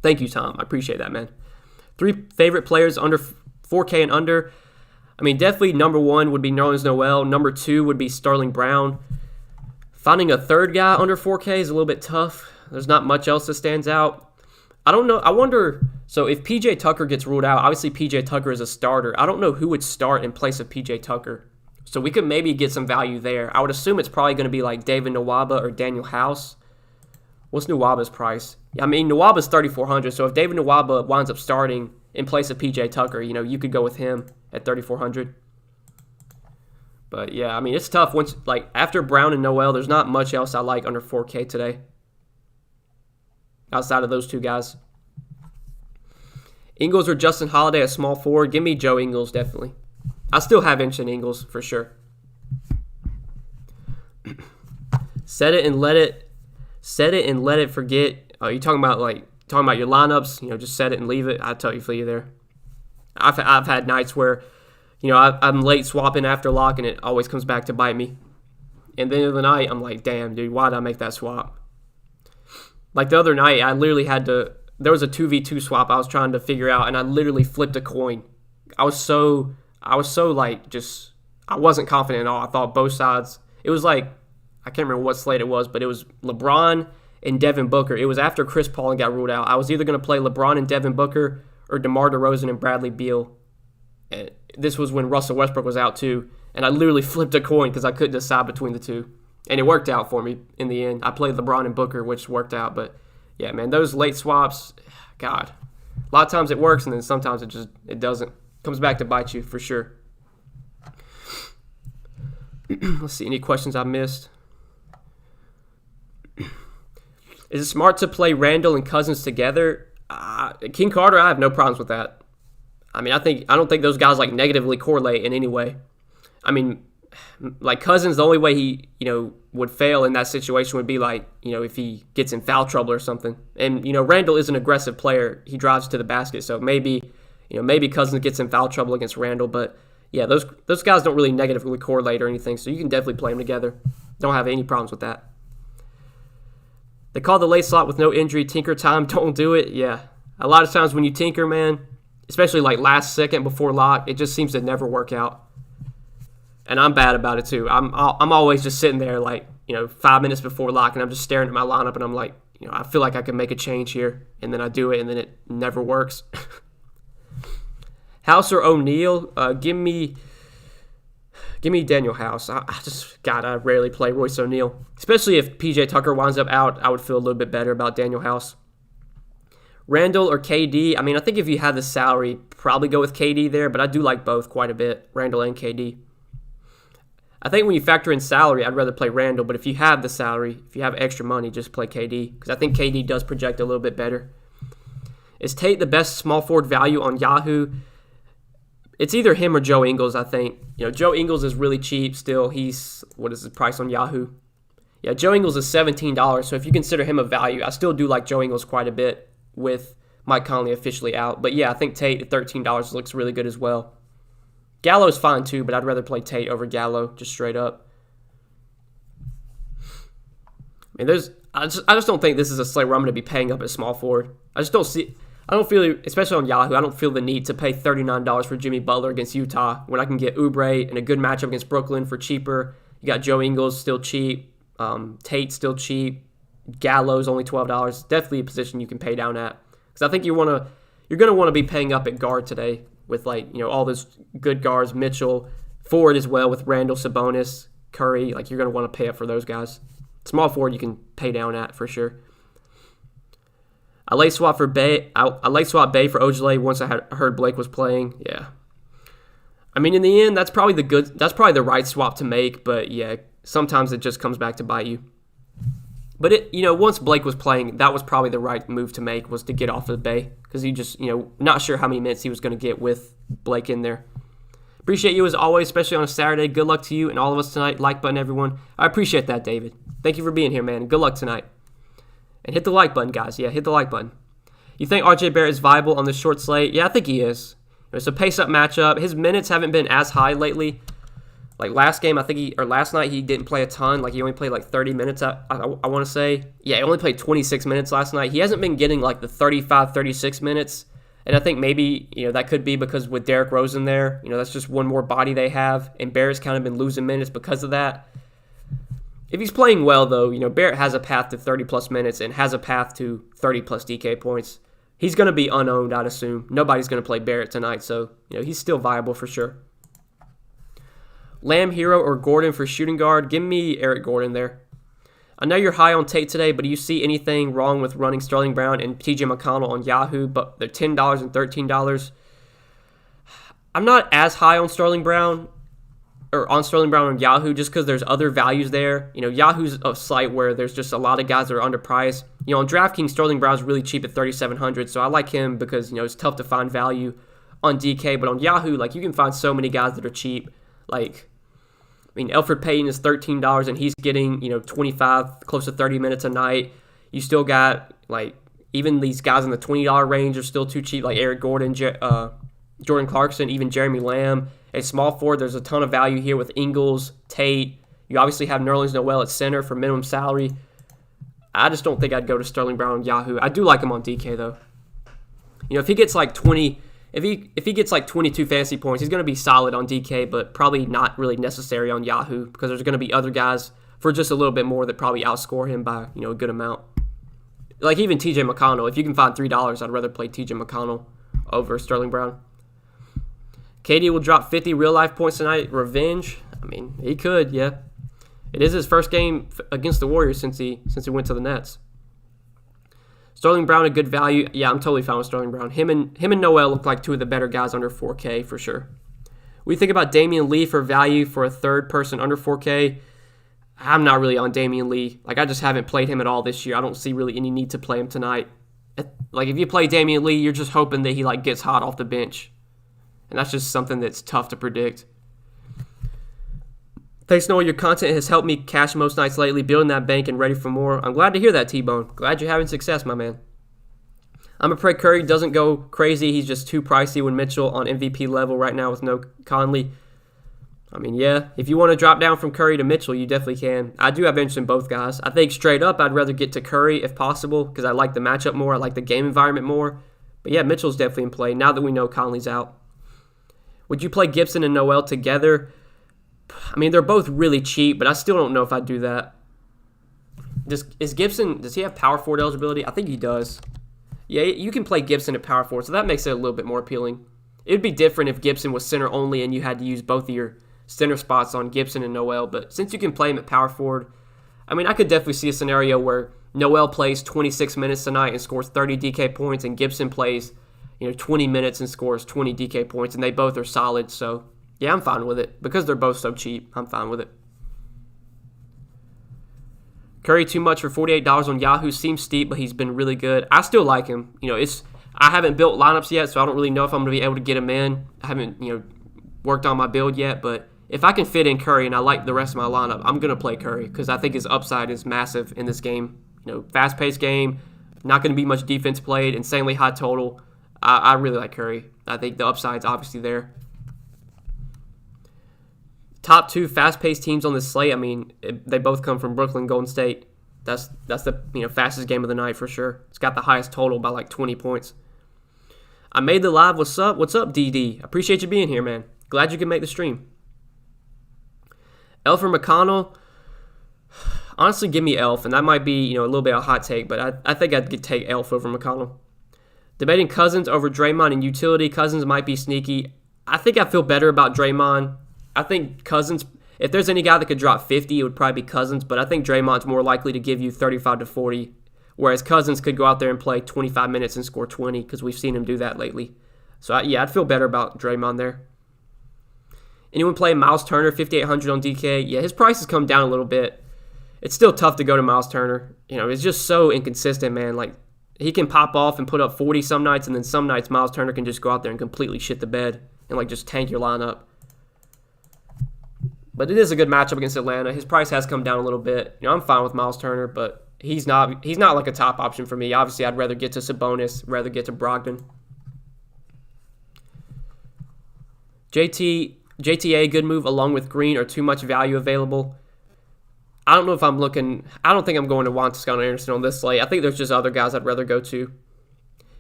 Thank you, Tom. I appreciate that, man. 3 favorite players under 4K and under. Definitely number 1 would be Nerlens Noel. Number 2 would be Sterling Brown. Finding a third guy under 4K is a little bit tough. There's not much else that stands out. I don't know. I wonder, so if PJ Tucker gets ruled out, obviously PJ Tucker is a starter. I don't know who would start in place of PJ Tucker. So we could maybe get some value there. I would assume it's probably going to be like David Nwaba or Daniel House. What's Nwaba's price? Nwaba's 3,400. So if David Nwaba winds up starting in place of PJ Tucker, you could go with him at 3,400. But yeah, it's tough. After Brown and Noel, there's not much else I like under 4K today. Outside of those two guys. Ingles or Justin Holiday, a small forward. Give me Joe Ingles, definitely. I still have Inch and Ingles for sure. Set it and let it forget. Oh, you talking about your lineups? Just set it and leave it. I tell you, for you there. I've had nights where, I'm late swapping after lock and it always comes back to bite me. And then of the night, I'm like, damn, dude, why did I make that swap? Like the other night, I literally had to. There was a 2v2 swap I was trying to figure out, and I literally flipped a coin. I wasn't confident at all. I thought both sides. It was like, I can't remember what slate it was, but it was LeBron and Devin Booker. It was after Chris Paul got ruled out. I was either going to play LeBron and Devin Booker or DeMar DeRozan and Bradley Beal. And this was when Russell Westbrook was out too, and I literally flipped a coin because I couldn't decide between the two. And it worked out for me in the end. I played LeBron and Booker, which worked out. But yeah, man, those late swaps, God, a lot of times it works, and then sometimes it doesn't. Comes back to bite you for sure. Let's see, any questions I missed? Is it smart to play Randall and Cousins together? King Carter, I have no problems with that. I don't think those guys negatively correlate in any way. Cousins, the only way he would fail in that situation would be if he gets in foul trouble or something. And Randall is an aggressive player. He drives to the basket, so maybe Cousins gets in foul trouble against Randall, but yeah, those guys don't really negatively correlate or anything, so you can definitely play them together. Don't have any problems with that. They call the late slot with no injury tinker time. Don't do it. Yeah. A lot of times when you tinker, man, especially like last second before lock, it just seems to never work out. And I'm bad about it too. I'm always just sitting there like, 5 minutes before lock, and I'm just staring at my lineup, and I'm like, I feel like I can make a change here, and then I do it, and then it never works. House or O'Neal? Give me Daniel House. I rarely play Royce O'Neal. Especially if PJ Tucker winds up out, I would feel a little bit better about Daniel House. Randall or KD? I mean, I think if you had the salary, probably go with KD there, but I do like both quite a bit, Randall and KD. I think when you factor in salary, I'd rather play Randall, but if you have the salary, if you have extra money, just play KD, because I think KD does project a little bit better. Is Tate the best small forward value on Yahoo? It's either him or Joe Ingles, I think. Joe Ingles is really cheap still. What is his price on Yahoo? Yeah, Joe Ingles is $17, so if you consider him a value, I still do like Joe Ingles quite a bit with Mike Conley officially out. But yeah, I think Tate at $13 looks really good as well. Gallo's fine too, but I'd rather play Tate over Gallo, just straight up. I mean, I just don't think this is a slate where I'm going to be paying up at small forward. I don't feel, especially on Yahoo, I don't feel the need to pay $39 for Jimmy Butler against Utah when I can get Oubre in a good matchup against Brooklyn for cheaper. You got Joe Ingles still cheap, Tate still cheap, Gallo's only $12. Definitely a position you can pay down at, because I think you're going to want to be paying up at guard today with all those good guards, Mitchell, forward as well with Randall, Sabonis, Curry. Like, you're going to want to pay up for those guys. Small forward you can pay down at for sure. I late swap for Bay. I late swap Bay for Ojale once I heard Blake was playing. Yeah. I mean, in the end, that's probably the right swap to make. But yeah, sometimes it just comes back to bite you. But once Blake was playing, that was probably the right move to make, was to get off of Bay, because you just not sure how many minutes he was going to get with Blake in there. Appreciate you as always, especially on a Saturday. Good luck to you and all of us tonight. Like button, everyone. I appreciate that, David. Thank you for being here, man. Good luck tonight. And hit the like button, guys. Yeah, hit the like button. You think RJ Barrett is viable on this short slate? Yeah, I think he is. It's a pace-up matchup. His minutes haven't been as high lately. Like last night, he didn't play a ton. Like, he only played like 30 minutes, I want to say. Yeah, he only played 26 minutes last night. He hasn't been getting like the 35, 36 minutes. And I think maybe, that could be because with Derrick Rose in there, that's just one more body they have. And Barrett's kind of been losing minutes because of that. If he's playing well, though, Barrett has a path to 30-plus minutes and has a path to 30-plus DK points. He's going to be unowned, I'd assume. Nobody's going to play Barrett tonight, so he's still viable for sure. Lamb, Hero, or Gordon for shooting guard? Give me Eric Gordon there. I know you're high on Tate today, but do you see anything wrong with running Sterling Brown and TJ McConnell on Yahoo? But they're $10 and $13. I'm not as high on Sterling Brown on Yahoo, just because there's other values there. Yahoo's a site where there's just a lot of guys that are underpriced. On DraftKings, Sterling Brown's really cheap at $3,700, so I like him because it's tough to find value on DK. But on Yahoo, you can find so many guys that are cheap. Elfrid Payton is $13, and he's getting 25, close to 30 minutes a night. You still got even these guys in the $20 range are still too cheap, like Eric Gordon, Jordan Clarkson, even Jeremy Lamb. At small forward, there's a ton of value here with Ingles, Tate. You obviously have Nerlens Noel at center for minimum salary. I just don't think I'd go to Sterling Brown on Yahoo. I do like him on DK though. If he gets 20, if he gets 22 fantasy points, he's going to be solid on DK, but probably not really necessary on Yahoo, because there's going to be other guys for just a little bit more that probably outscore him by a good amount. Like even TJ McConnell, if you can find $3, I'd rather play TJ McConnell over Sterling Brown. KD will drop 50 real-life points tonight. Revenge? I mean, he could, yeah. It is his first game against the Warriors since he went to the Nets. Sterling Brown, a good value. Yeah, I'm totally fine with Sterling Brown. Him and Noel look like two of the better guys under 4K for sure. We think about Damian Lee for value for a third person under 4K. I'm not really on Damian Lee. I just haven't played him at all this year. I don't see really any need to play him tonight. If you play Damian Lee, you're just hoping that he gets hot off the bench. And that's just something that's tough to predict. Thanks, Noah. Your content has helped me cash most nights lately, building that bank and ready for more. I'm glad to hear that, T-Bone. Glad you're having success, my man. I'm afraid Curry doesn't go crazy. He's just too pricey when Mitchell on MVP level right now with no Conley. I mean, yeah, if you want to drop down from Curry to Mitchell, you definitely can. I do have interest in both guys. I think straight up, I'd rather get to Curry if possible because I like the matchup more. I like the game environment more. But yeah, Mitchell's definitely in play now that we know Conley's out. Would you play Gibson and Noel together? I mean, they're both really cheap, but I still don't know if I'd do that. Does he have power forward eligibility? I think he does. Yeah, you can play Gibson at power forward, so that makes it a little bit more appealing. It would be different if Gibson was center only and you had to use both of your center spots on Gibson and Noel, but since you can play him at power forward, I mean, I could definitely see a scenario where Noel plays 26 minutes tonight and scores 30 DK points, and Gibson plays 20 minutes and scores 20 DK points, and they both are solid, so yeah, I'm fine with it. Because they're both so cheap, I'm fine with it. Curry too much for $48 on Yahoo. Seems steep, but he's been really good. I still like him. I haven't built lineups yet, so I don't really know if I'm going to be able to get him in. I haven't, worked on my build yet, but if I can fit in Curry and I like the rest of my lineup, I'm going to play Curry because I think his upside is massive in this game. Fast-paced game, not going to be much defense played, insanely high total. I really like Curry. I think the upside's obviously there. Top two fast-paced teams on this slate, I mean, they both come from Brooklyn, Golden State. That's the fastest game of the night for sure. It's got the highest total by like 20 points. I made the live. What's up? What's up, DD? Appreciate you being here, man. Glad you could make the stream. Elf or McConnell? Honestly, give me Elf, and that might be a little bit of a hot take, but I think I'd take Elf over McConnell. Debating Cousins over Draymond in utility. Cousins might be sneaky. I think I feel better about Draymond. I think Cousins, if there's any guy that could drop 50, it would probably be Cousins, but I think Draymond's more likely to give you 35 to 40, whereas Cousins could go out there and play 25 minutes and score 20 because we've seen him do that lately. So, I'd feel better about Draymond there. Anyone play Miles Turner, 5,800 on DK? Yeah, his price has come down a little bit. It's still tough to go to Miles Turner. It's just so inconsistent, man. Like, he can pop off and put up 40 some nights, and then some nights Miles Turner can just go out there and completely shit the bed and, just tank your lineup. But it is a good matchup against Atlanta. His price has come down a little bit. I'm fine with Miles Turner, but he's not like a top option for me. Obviously, I'd rather get to Sabonis, rather get to Brogdon. JTA, good move along with Green or too much value available. I don't know if I'm looking. I don't think I'm going to want Scott Anderson on this slate. I think there's just other guys I'd rather go to.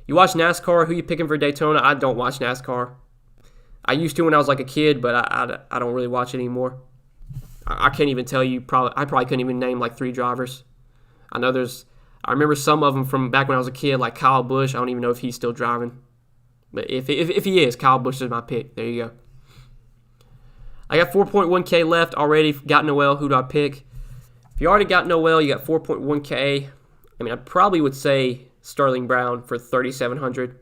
You watch NASCAR? Who you picking for Daytona? I don't watch NASCAR. I used to when I was like a kid, but I don't really watch it anymore. I can't even tell you. I probably couldn't even name like 3 drivers. I remember some of them from back when I was a kid, like Kyle Busch. I don't even know if he's still driving. But if he is, Kyle Busch is my pick. There you go. I got 4.1K left already. Got Noel. Who do I pick? If you already got Noel, you got 4.1K. I mean, I probably would say Sterling Brown for 3,700.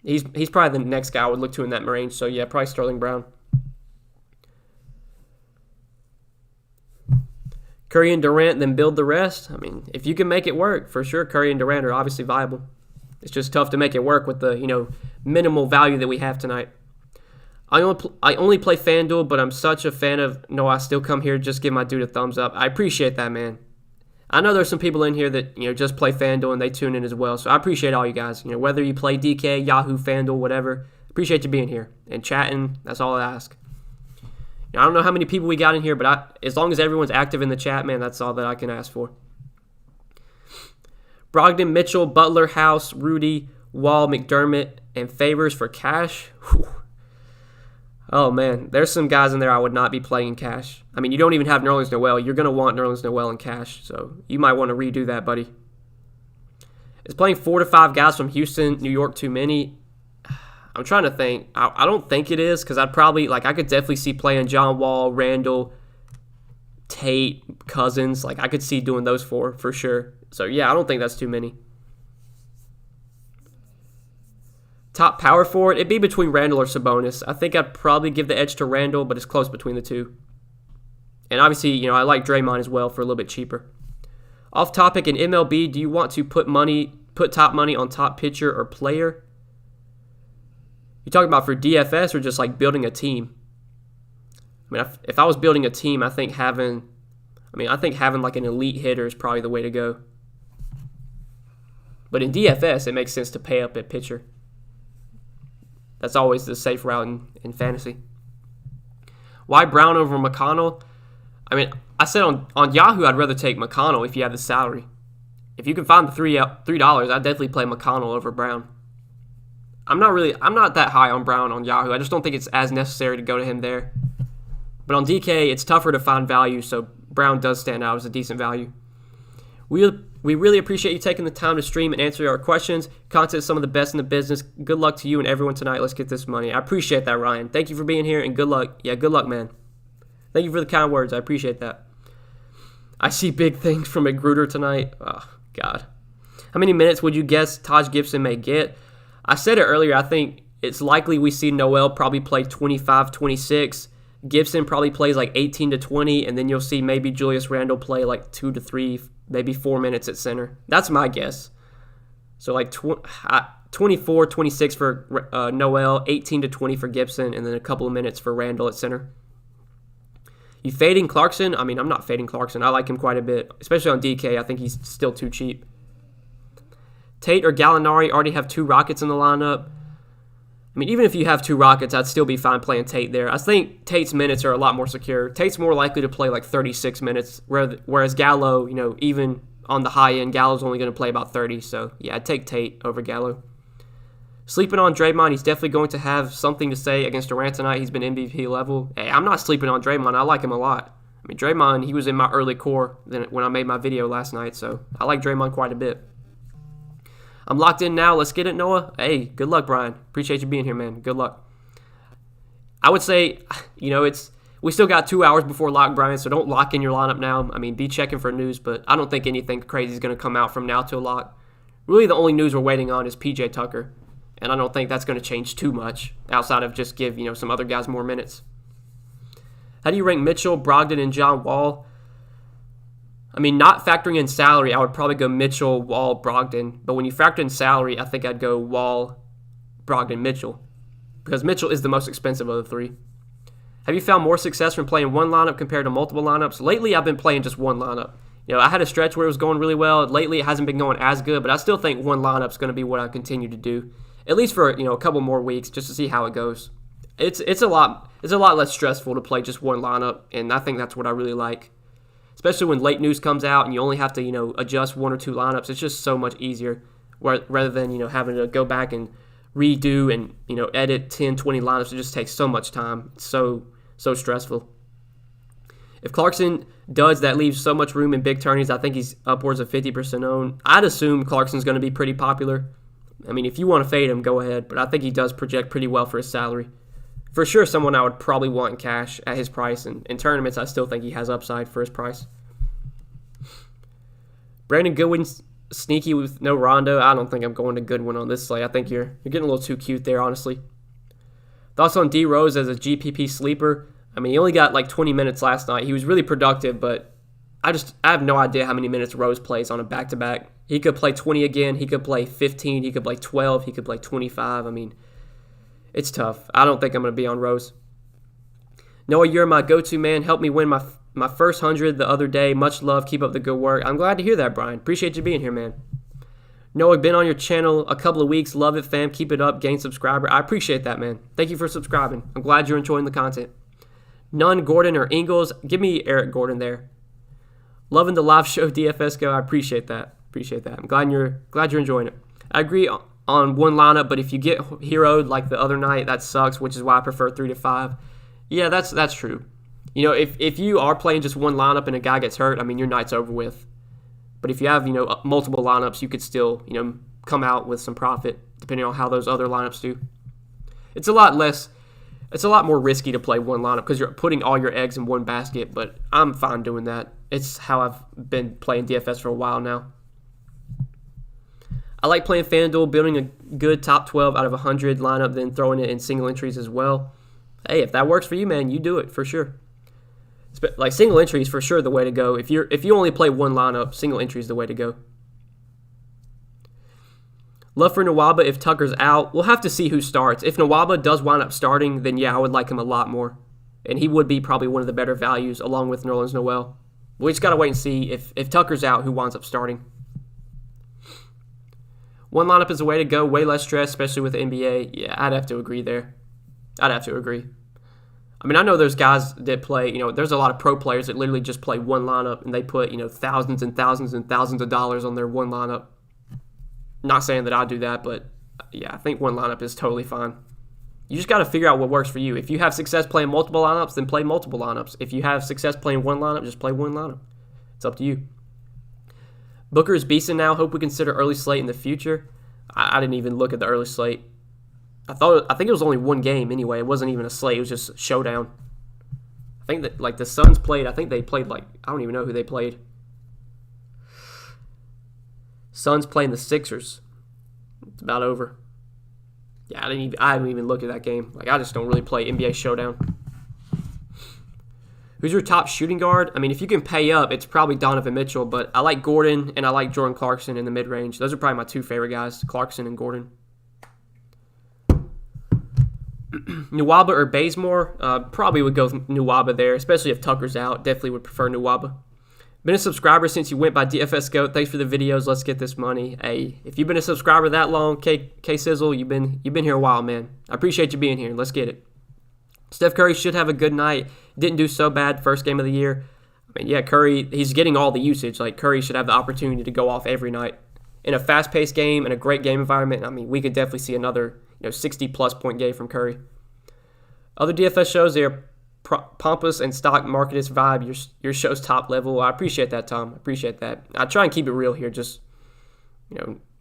He's probably the next guy I would look to in that range. So, yeah, probably Sterling Brown. Curry and Durant, then build the rest. I mean, if you can make it work, for sure, Curry and Durant are obviously viable. It's just tough to make it work with the, minimal value that we have tonight. I only play FanDuel, but I'm such a fan of I still come here, just give my dude a thumbs up. I appreciate that, man. I know there's some people in here that, just play FanDuel and they tune in as well. So I appreciate all you guys. Whether you play DK, Yahoo, FanDuel, whatever. Appreciate you being here and chatting. That's all I ask. I don't know how many people we got in here, but as long as everyone's active in the chat, man, that's all that I can ask for. Brogdon, Mitchell, Butler, House, Rudy, Wall, McDermott, and Favors for cash. Whew. Oh, man, there's some guys in there I would not be playing in cash. I mean, you don't even have Nerlens Noel. You're going to want Nerlens Noel in cash, so you might want to redo that, buddy. Is playing 4 to 5 guys from Houston, New York too many? I'm trying to think. I don't think it is because I could definitely see playing John Wall, Randall, Tate, Cousins. I could see doing those 4 for sure. So, yeah, I don't think that's too many. Top power forward, it'd be between Randall or Sabonis. I think I'd probably give the edge to Randall, but it's close between the two. And obviously, I like Draymond as well for a little bit cheaper. Off topic, in MLB, do you want to put top money on top pitcher or player? You talking about for DFS or just building a team? I mean, if I was building a team, I think having like an elite hitter is probably the way to go. But in DFS, it makes sense to pay up at pitcher. That's always the safe route in fantasy. Why Brown over McConnell? I mean, I said on Yahoo I'd rather take McConnell if you have the salary. If you can find the $3, I'd definitely play McConnell over Brown. I'm not that high on Brown on Yahoo. I just don't think it's as necessary to go to him there. But on DK, it's tougher to find value, so Brown does stand out as a decent value. We really appreciate you taking the time to stream and answer our questions. Content is some of the best in the business. Good luck to you and everyone tonight. Let's get this money. I appreciate that, Ryan. Thank you for being here, and good luck. Yeah, good luck, man. Thank you for the kind words. I appreciate that. I see big things from Magruder tonight. Oh, God. How many minutes would you guess Taj Gibson may get? I said it earlier. I think it's likely we see Noel probably play 25, 26. Gibson probably plays like 18 to 20, and then you'll see maybe Julius Randle play like 2 to 3, maybe 4 minutes at center. That's my guess. So like 24, 26 for Noel, 18 to 20 for Gibson, and then a couple of minutes for Randle at center. You fading Clarkson? I mean, I'm not fading Clarkson. I like him quite a bit, especially on DK. I think he's still too cheap. Tate or Gallinari already have 2 Rockets in the lineup. I mean, even if you have 2 Rockets, I'd still be fine playing Tate there. I think Tate's minutes are a lot more secure. Tate's more likely to play like 36 minutes, whereas Gallo, even on the high end, Gallo's only going to play about 30. So, yeah, I'd take Tate over Gallo. Sleeping on Draymond, he's definitely going to have something to say against Durant tonight. He's been MVP level. Hey, I'm not sleeping on Draymond. I like him a lot. I mean, Draymond, he was in my early core when I made my video last night, so I like Draymond quite a bit. I'm locked in now. Let's get it, Noah. Hey, good luck, Brian. Appreciate you being here, man. Good luck. I would say, we still got 2 hours before lock, Brian, so don't lock in your lineup now. I mean, be checking for news, but I don't think anything crazy is going to come out from now till lock. Really, the only news we're waiting on is PJ Tucker, and I don't think that's going to change too much outside of just give, some other guys more minutes. How do you rank Mitchell, Brogdon, and John Wall? I mean, not factoring in salary, I would probably go Mitchell, Wall, Brogdon. But when you factor in salary, I think I'd go Wall, Brogdon, Mitchell. Because Mitchell is the most expensive of the 3. Have you found more success from playing one lineup compared to multiple lineups? Lately, I've been playing just one lineup. I had a stretch where it was going really well. Lately, it hasn't been going as good, but I still think one lineup is going to be what I continue to do. At least for, a couple more weeks, just to see how it goes. It's a lot less stressful to play just one lineup, and I think that's what I really like. Especially when late news comes out and you only have to, adjust 1 or 2 lineups. It's just so much easier rather than, having to go back and redo and, edit 10, 20 lineups. It just takes so much time. It's so stressful. If Clarkson does, that leaves so much room in big tourneys. I think he's upwards of 50% owned. I'd assume Clarkson's going to be pretty popular. I mean, if you want to fade him, go ahead. But I think he does project pretty well for his salary. For sure, someone I would probably want in cash at his price. And in tournaments, I still think he has upside for his price. Brandon Goodwin's sneaky with no Rondo. I don't think I'm going to Goodwin on this slate. I think you're getting a little too cute there, honestly. Thoughts on D Rose as a GPP sleeper? I mean, he only got like 20 minutes last night. He was really productive, but I have no idea how many minutes Rose plays on a back-to-back. He could play 20 again. He could play 15. He could play 12. He could play 25. I mean, it's tough. I don't think I'm going to be on Rose. Noah, you're my go-to man. Help me win my first 100 the other day. Much love. Keep up the good work. I'm glad to hear that, Brian. Appreciate you being here, man. Noah, been on your channel a couple of weeks. Love it, fam. Keep it up. Gain subscriber. I appreciate that, man. Thank you for subscribing. I'm glad you're enjoying the content. None, Gordon, or Ingles. Give me Eric Gordon there. Loving the live show, DFS Go. I appreciate that. I'm glad you're enjoying it. I agree on one lineup, but if you get heroed like the other night, that sucks, which is why I prefer 3 to 5. Yeah, that's true. If you are playing just one lineup and a guy gets hurt, I mean, your night's over with. But if you have, multiple lineups, you could still, come out with some profit, depending on how those other lineups do. It's a lot more risky to play one lineup because you're putting all your eggs in one basket, but I'm fine doing that. It's how I've been playing DFS for a while now. I like playing FanDuel, building a good top 12 out of 100 lineup, then throwing it in single entries as well. Hey, if that works for you, man, you do it for sure. Like single entries for sure the way to go. If you only play one lineup, single entry is the way to go. Love for Nwaba if Tucker's out. We'll have to see who starts. If Nwaba does wind up starting, then yeah, I would like him a lot more. And he would be probably one of the better values along with Nerlens Noel. We just got to wait and see if Tucker's out, who winds up starting. One lineup is the way to go. Way less stress, especially with the NBA. Yeah, I'd have to agree there. I mean, I know there's guys that play, there's a lot of pro players that literally just play one lineup and they put, thousands and thousands and thousands of dollars on their one lineup. Not saying that I do that, but yeah, I think one lineup is totally fine. You just got to figure out what works for you. If you have success playing multiple lineups, then play multiple lineups. If you have success playing one lineup, just play one lineup. It's up to you. Booker is beasting now. Hope we consider early slate in the future. I didn't even look at the early slate. I think it was only one game anyway. It wasn't even a slate. It was just a showdown. I think that like the Suns played. I think they played I don't even know who they played. Suns playing the Sixers. It's about over. Yeah, I haven't even looked at that game. I just don't really play NBA Showdown. Who's your top shooting guard? I mean, if you can pay up, it's probably Donovan Mitchell, but I like Gordon and I like Jordan Clarkson in the mid-range. Those are probably my two favorite guys, Clarkson and Gordon. Nwaba or Bazemore? Probably would go with Nwaba there, especially if Tucker's out. Definitely would prefer Nwaba. Been a subscriber since you went by DFS Goat. Thanks for the videos. Let's get this money. Hey, if you've been a subscriber that long, K Sizzle, you've been here a while, man. I appreciate you being here. Let's get it. Steph Curry should have a good night. Didn't do so bad first game of the year. I mean, yeah, Curry, he's getting all the usage. Curry should have the opportunity to go off every night. In a fast-paced game and a great game environment, I mean, we could definitely see another 60-plus point game from Curry. Other DFS shows, they're pompous and stock marketist vibe. Your show's top level. I appreciate that, Tom. I appreciate that. I try and keep it real here. Just,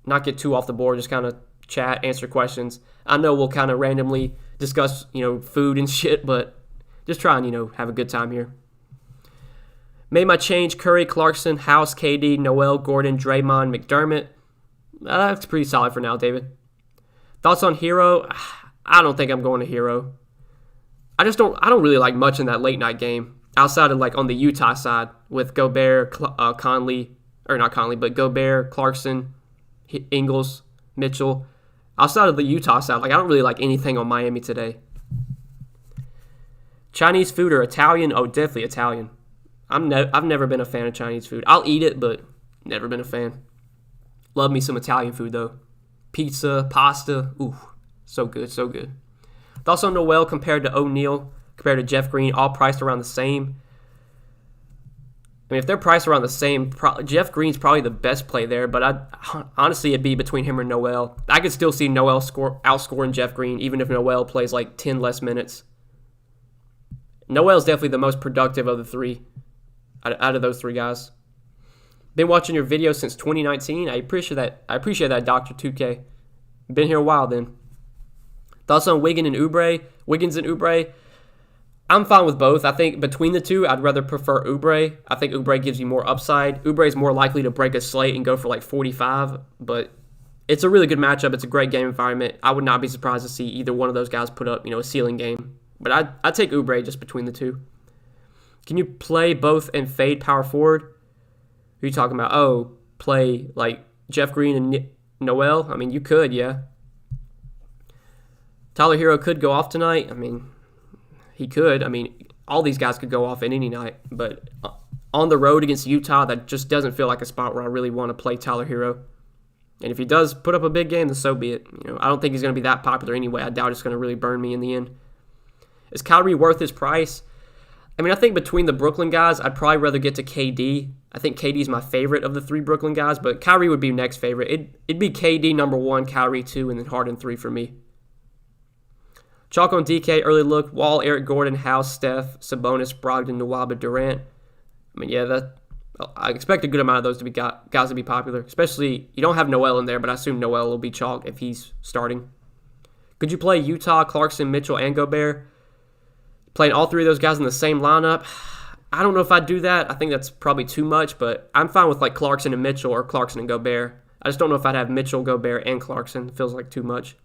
not get too off the board. Just kind of chat, answer questions. I know we'll kind of randomly discuss, food and shit, but just try and, have a good time here. Made my change. Curry, Clarkson, House, KD, Noel, Gordon, Draymond, McDermott. That's pretty solid for now, David. Thoughts on Hero? I don't think I'm going to Hero. I don't really like much in that late night game outside of on the Utah side with Gobert, Gobert, Clarkson, Ingles, Mitchell. Outside of the Utah side, I don't really like anything on Miami today. Chinese food or Italian? Oh, definitely Italian. I've never been a fan of Chinese food. I'll eat it, but never been a fan. Love me some Italian food though. Pizza, pasta, ooh, so good, so good. Thoughts on Noel compared to O'Neal, compared to Jeff Green, all priced around the same. I mean, if they're priced around the same, Jeff Green's probably the best play there, but honestly, it'd be between him or Noel. I could still see Noel outscoring Jeff Green, even if Noel plays 10 less minutes. Noel's definitely the most productive of the three, out of those three guys. Been watching your videos since 2019. I appreciate that, Dr. 2K. Been here a while then. Thoughts on Wiggins and Oubre? I'm fine with both. I think between the two, I'd rather prefer Oubre. I think Oubre gives you more upside. Oubre is more likely to break a slate and go for 45, but it's a really good matchup. It's a great game environment. I would not be surprised to see either one of those guys put up, a ceiling game. But I'd take Oubre just between the two. Can you play both and fade power forward? Who are you talking about? Oh, play Jeff Green and Noel? I mean, you could, yeah. Tyler Hero could go off tonight. I mean, he could. I mean, all these guys could go off at any night. But on the road against Utah, that just doesn't feel like a spot where I really want to play Tyler Hero. And if he does put up a big game, then so be it. I don't think he's going to be that popular anyway. I doubt it's going to really burn me in the end. Is Kyrie worth his price? I mean, I think between the Brooklyn guys, I'd probably rather get to KD. I think KD's my favorite of the three Brooklyn guys, but Kyrie would be next favorite. It'd be KD number 1, Kyrie 2, and then Harden 3 for me. Chalk on DK, early look, Wall, Eric Gordon, House, Steph, Sabonis, Brogdon, Nwaba, Durant. I mean, yeah, I expect a good amount of those to be guys to be popular, especially you don't have Noel in there, but I assume Noel will be chalk if he's starting. Could you play Utah, Clarkson, Mitchell, and Gobert? Playing all three of those guys in the same lineup? I don't know if I'd do that. I think that's probably too much, but I'm fine with Clarkson and Mitchell or Clarkson and Gobert. I just don't know if I'd have Mitchell, Gobert, and Clarkson. It feels like too much.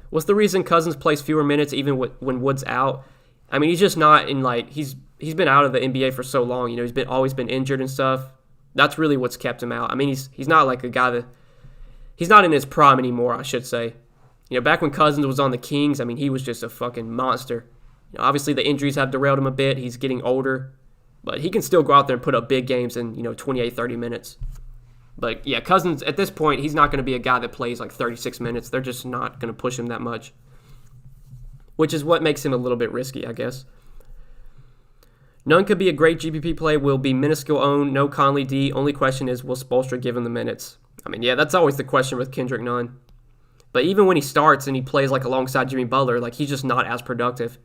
What's the reason Cousins plays fewer minutes even when Wood's out? I mean, he's just not in he's been out of the NBA for so long. He's always been injured and stuff. That's really what's kept him out. I mean, he's not a guy that he's not in his prime anymore, I should say. Back when Cousins was on the Kings, I mean, he was just a fucking monster. Obviously the injuries have derailed him a bit. He's getting older, but he can still go out there and put up big games in 28, 30 minutes. But yeah, Cousins, at this point, he's not going to be a guy that plays 36 minutes. They're just not going to push him that much. which is what makes him a little bit risky, I guess. None could be a great GPP play. Will be minuscule owned. No Conley D. Only question is, will Spoelstra give him the minutes? I mean, yeah, that's always the question with Kendrick Nunn. But even when he starts and he plays like alongside Jimmy Butler, like he's just not as productive.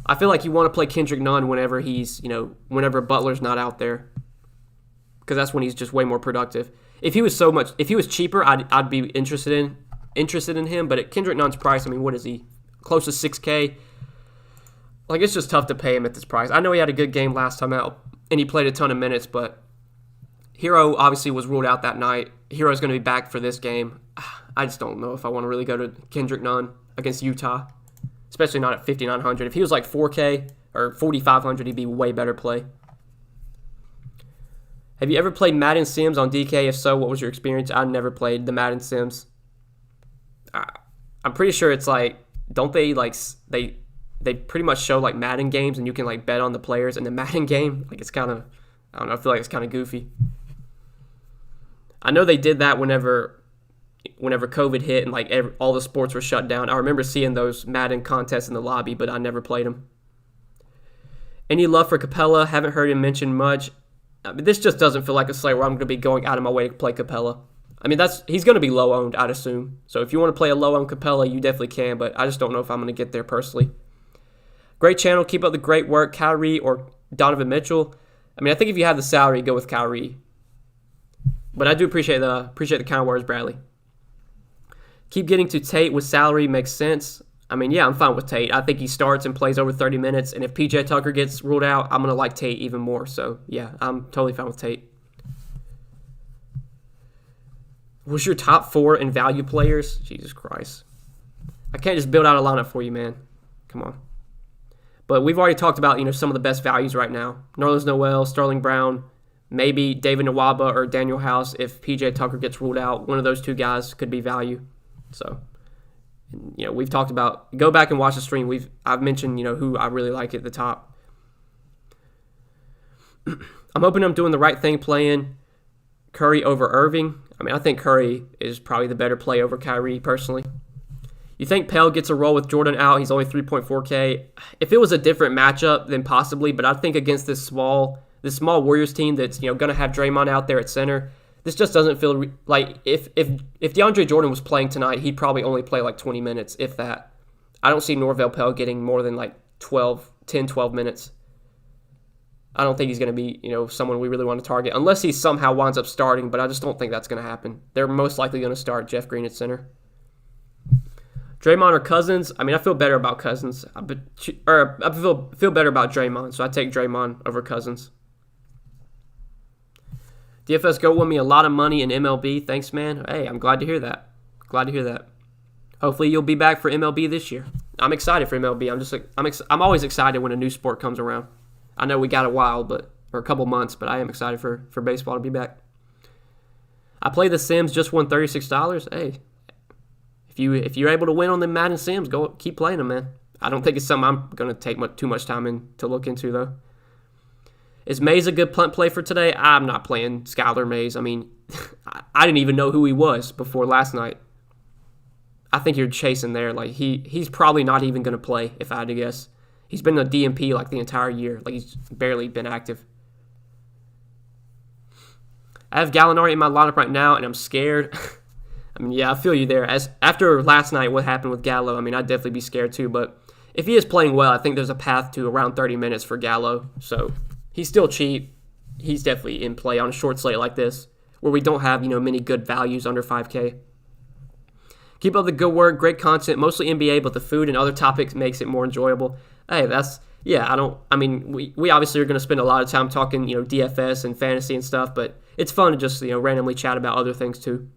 I feel like you want to play Kendrick Nunn whenever whenever Butler's not out there, because that's when he's just way more productive. If he was cheaper, I'd be interested in him. But at Kendrick Nunn's price, I mean, what is he? Close to $6K. Like, it's just tough to pay him at this price. I know he had a good game last time out, and he played a ton of minutes, but Hero obviously was ruled out that night. Hero's going to be back for this game. I just don't know if I want to really go to Kendrick Nunn against Utah, especially not at 5,900. If he was like 4K or 4,500, he'd be way better play. Have you ever played Madden Sims on DK? If so, what was your experience? I never played the Madden Sims. I'm pretty sure it's like, don't they like they pretty much show like Madden games and you can like bet on the players in the Madden game. Like, it's kind of, I don't know, I feel like it's kind of goofy. I know they did that whenever COVID hit and like all the sports were shut down. I remember seeing those Madden contests in the lobby, but I never played them. Any love for Capella? Haven't heard him mentioned much. I mean, this just doesn't feel like a slate where I'm going to be going out of my way to play Capella. I mean, he's going to be low owned, I'd assume. So if you want to play a low owned Capella, you definitely can, but I just don't know if I'm going to get there personally. Great channel. Keep up the great work. Kyrie or Donovan Mitchell. I mean, I think if you have the salary, go with Kyrie. But I do appreciate the kind words, Bradley. Keep getting to Tate with salary makes sense. I mean, yeah, I'm fine with Tate. I think he starts and plays over 30 minutes. And if PJ Tucker gets ruled out, I'm going to like Tate even more. So, yeah, I'm totally fine with Tate. What's your top 4 in value players? Jesus Christ. I can't just build out a lineup for you, man. Come on. But we've already talked about, some of the best values right now. Nerlens Noel, Sterling Brown, maybe David Nwaba or Daniel House. If PJ Tucker gets ruled out, one of those two guys could be value. So, we've talked about, go back and watch the stream. I've mentioned, who I really like at the top. I'm hoping I'm doing the right thing playing Curry over Irving. I mean, I think Curry is probably the better play over Kyrie, personally. You think Pell gets a role with Jordan out? He's only 3.4K. If it was a different matchup, then possibly. But I think against this small Warriors team that's going to have Draymond out there at center, this just doesn't feel like if DeAndre Jordan was playing tonight, he'd probably only play like 20 minutes, if that. I don't see Norvell Pell getting more than like 10, 12 minutes. I don't think he's going to be someone we really want to target unless he somehow winds up starting. But I just don't think that's going to happen. They're most likely going to start Jeff Green at center. Draymond or Cousins? I mean, I feel better about Cousins. I feel better about Draymond, so I take Draymond over Cousins. DFS Go won me a lot of money in MLB. Thanks, man. Hey, I'm glad to hear that. Hopefully you'll be back for MLB this year. I'm excited for MLB. I'm always excited when a new sport comes around. I know we got a while, or a couple months, but I am excited for baseball to be back. I play The Sims, just won $36. Hey. If you're able to win on the Madden Sims, go keep playing them, man. I don't think it's something I'm going to take too much time to look into, though. Is Mays a good punt play for today? I'm not playing Skylar Mays. I mean, I didn't even know who he was before last night. I think you're chasing there. Like, he's probably not even going to play, if I had to guess. He's been a DMP like the entire year. Like, he's barely been active. I have Gallinari in my lineup right now, and I'm scared. I mean, yeah, I feel you there. After last night, what happened with Gallo, I mean, I'd definitely be scared too. But if he is playing well, I think there's a path to around 30 minutes for Gallo. So he's still cheap. He's definitely in play on a short slate like this, where we don't have many good values under 5K. Keep up the good work, great content, mostly NBA, but the food and other topics makes it more enjoyable. Hey, we obviously are going to spend a lot of time talking DFS and fantasy and stuff, but it's fun to just randomly chat about other things too.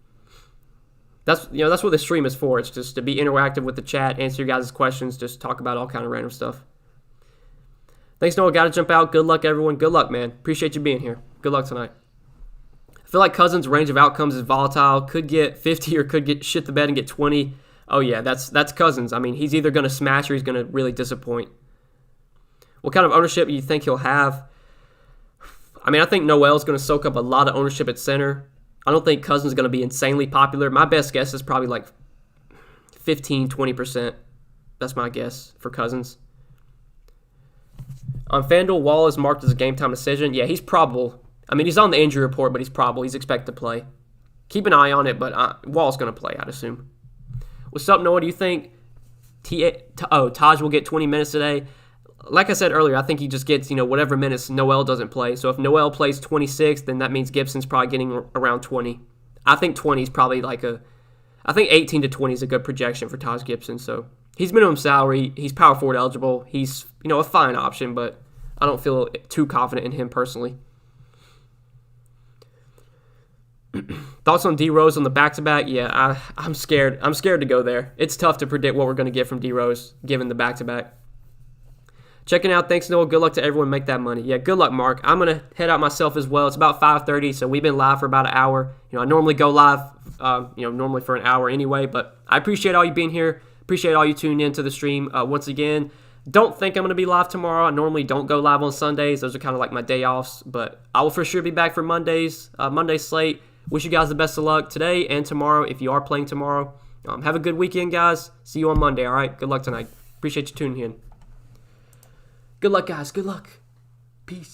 That's what the stream is for. It's just to be interactive with the chat, answer your guys' questions, just talk about all kind of random stuff. Thanks, Noah. Got to jump out. Good luck, everyone. Good luck, man. Appreciate you being here. Good luck tonight. I feel like Cousins' range of outcomes is volatile. Could get 50 or could get shit the bed and get 20. Oh yeah, that's Cousins. I mean, he's either going to smash or he's going to really disappoint. What kind of ownership do you think he'll have? I mean, I think Noel's going to soak up a lot of ownership at center. I don't think Cousins is going to be insanely popular. My best guess is probably like 15, 20%. That's my guess for Cousins. On FanDuel, Wall is marked as a game time decision. Yeah, he's probable. I mean, he's on the injury report, but he's probable. He's expected to play. Keep an eye on it, but Wall's going to play, I'd assume. What's up, Noah? Do you think Taj will get 20 minutes today? Like I said earlier, I think he just gets, whatever minutes Noel doesn't play. So if Noel plays 26, then that means Gibson's probably getting around 20. I think 20 is probably I think 18 to 20 is a good projection for Taj Gibson. So he's minimum salary. He's power forward eligible. He's, a fine option, but I don't feel too confident in him personally. Thoughts on D Rose on the back-to-back? Yeah, I'm scared. I'm scared to go there. It's tough to predict what we're going to get from D Rose given the back-to-back. Checking out. Thanks, Noah. Good luck to everyone. Make that money. Yeah, good luck, Mark. I'm going to head out myself as well. It's about 5:30, so we've been live for about an hour. I normally go live, normally for an hour anyway, but I appreciate all you being here. Appreciate all you tuning in to the stream. Once again, don't think I'm going to be live tomorrow. I normally don't go live on Sundays. Those are kind of like my day offs, but I will for sure be back for Monday slate. Wish you guys the best of luck today and tomorrow if you are playing tomorrow. Have a good weekend, guys. See you on Monday, all right? Good luck tonight. Appreciate you tuning in. Good luck, guys. Good luck. Peace.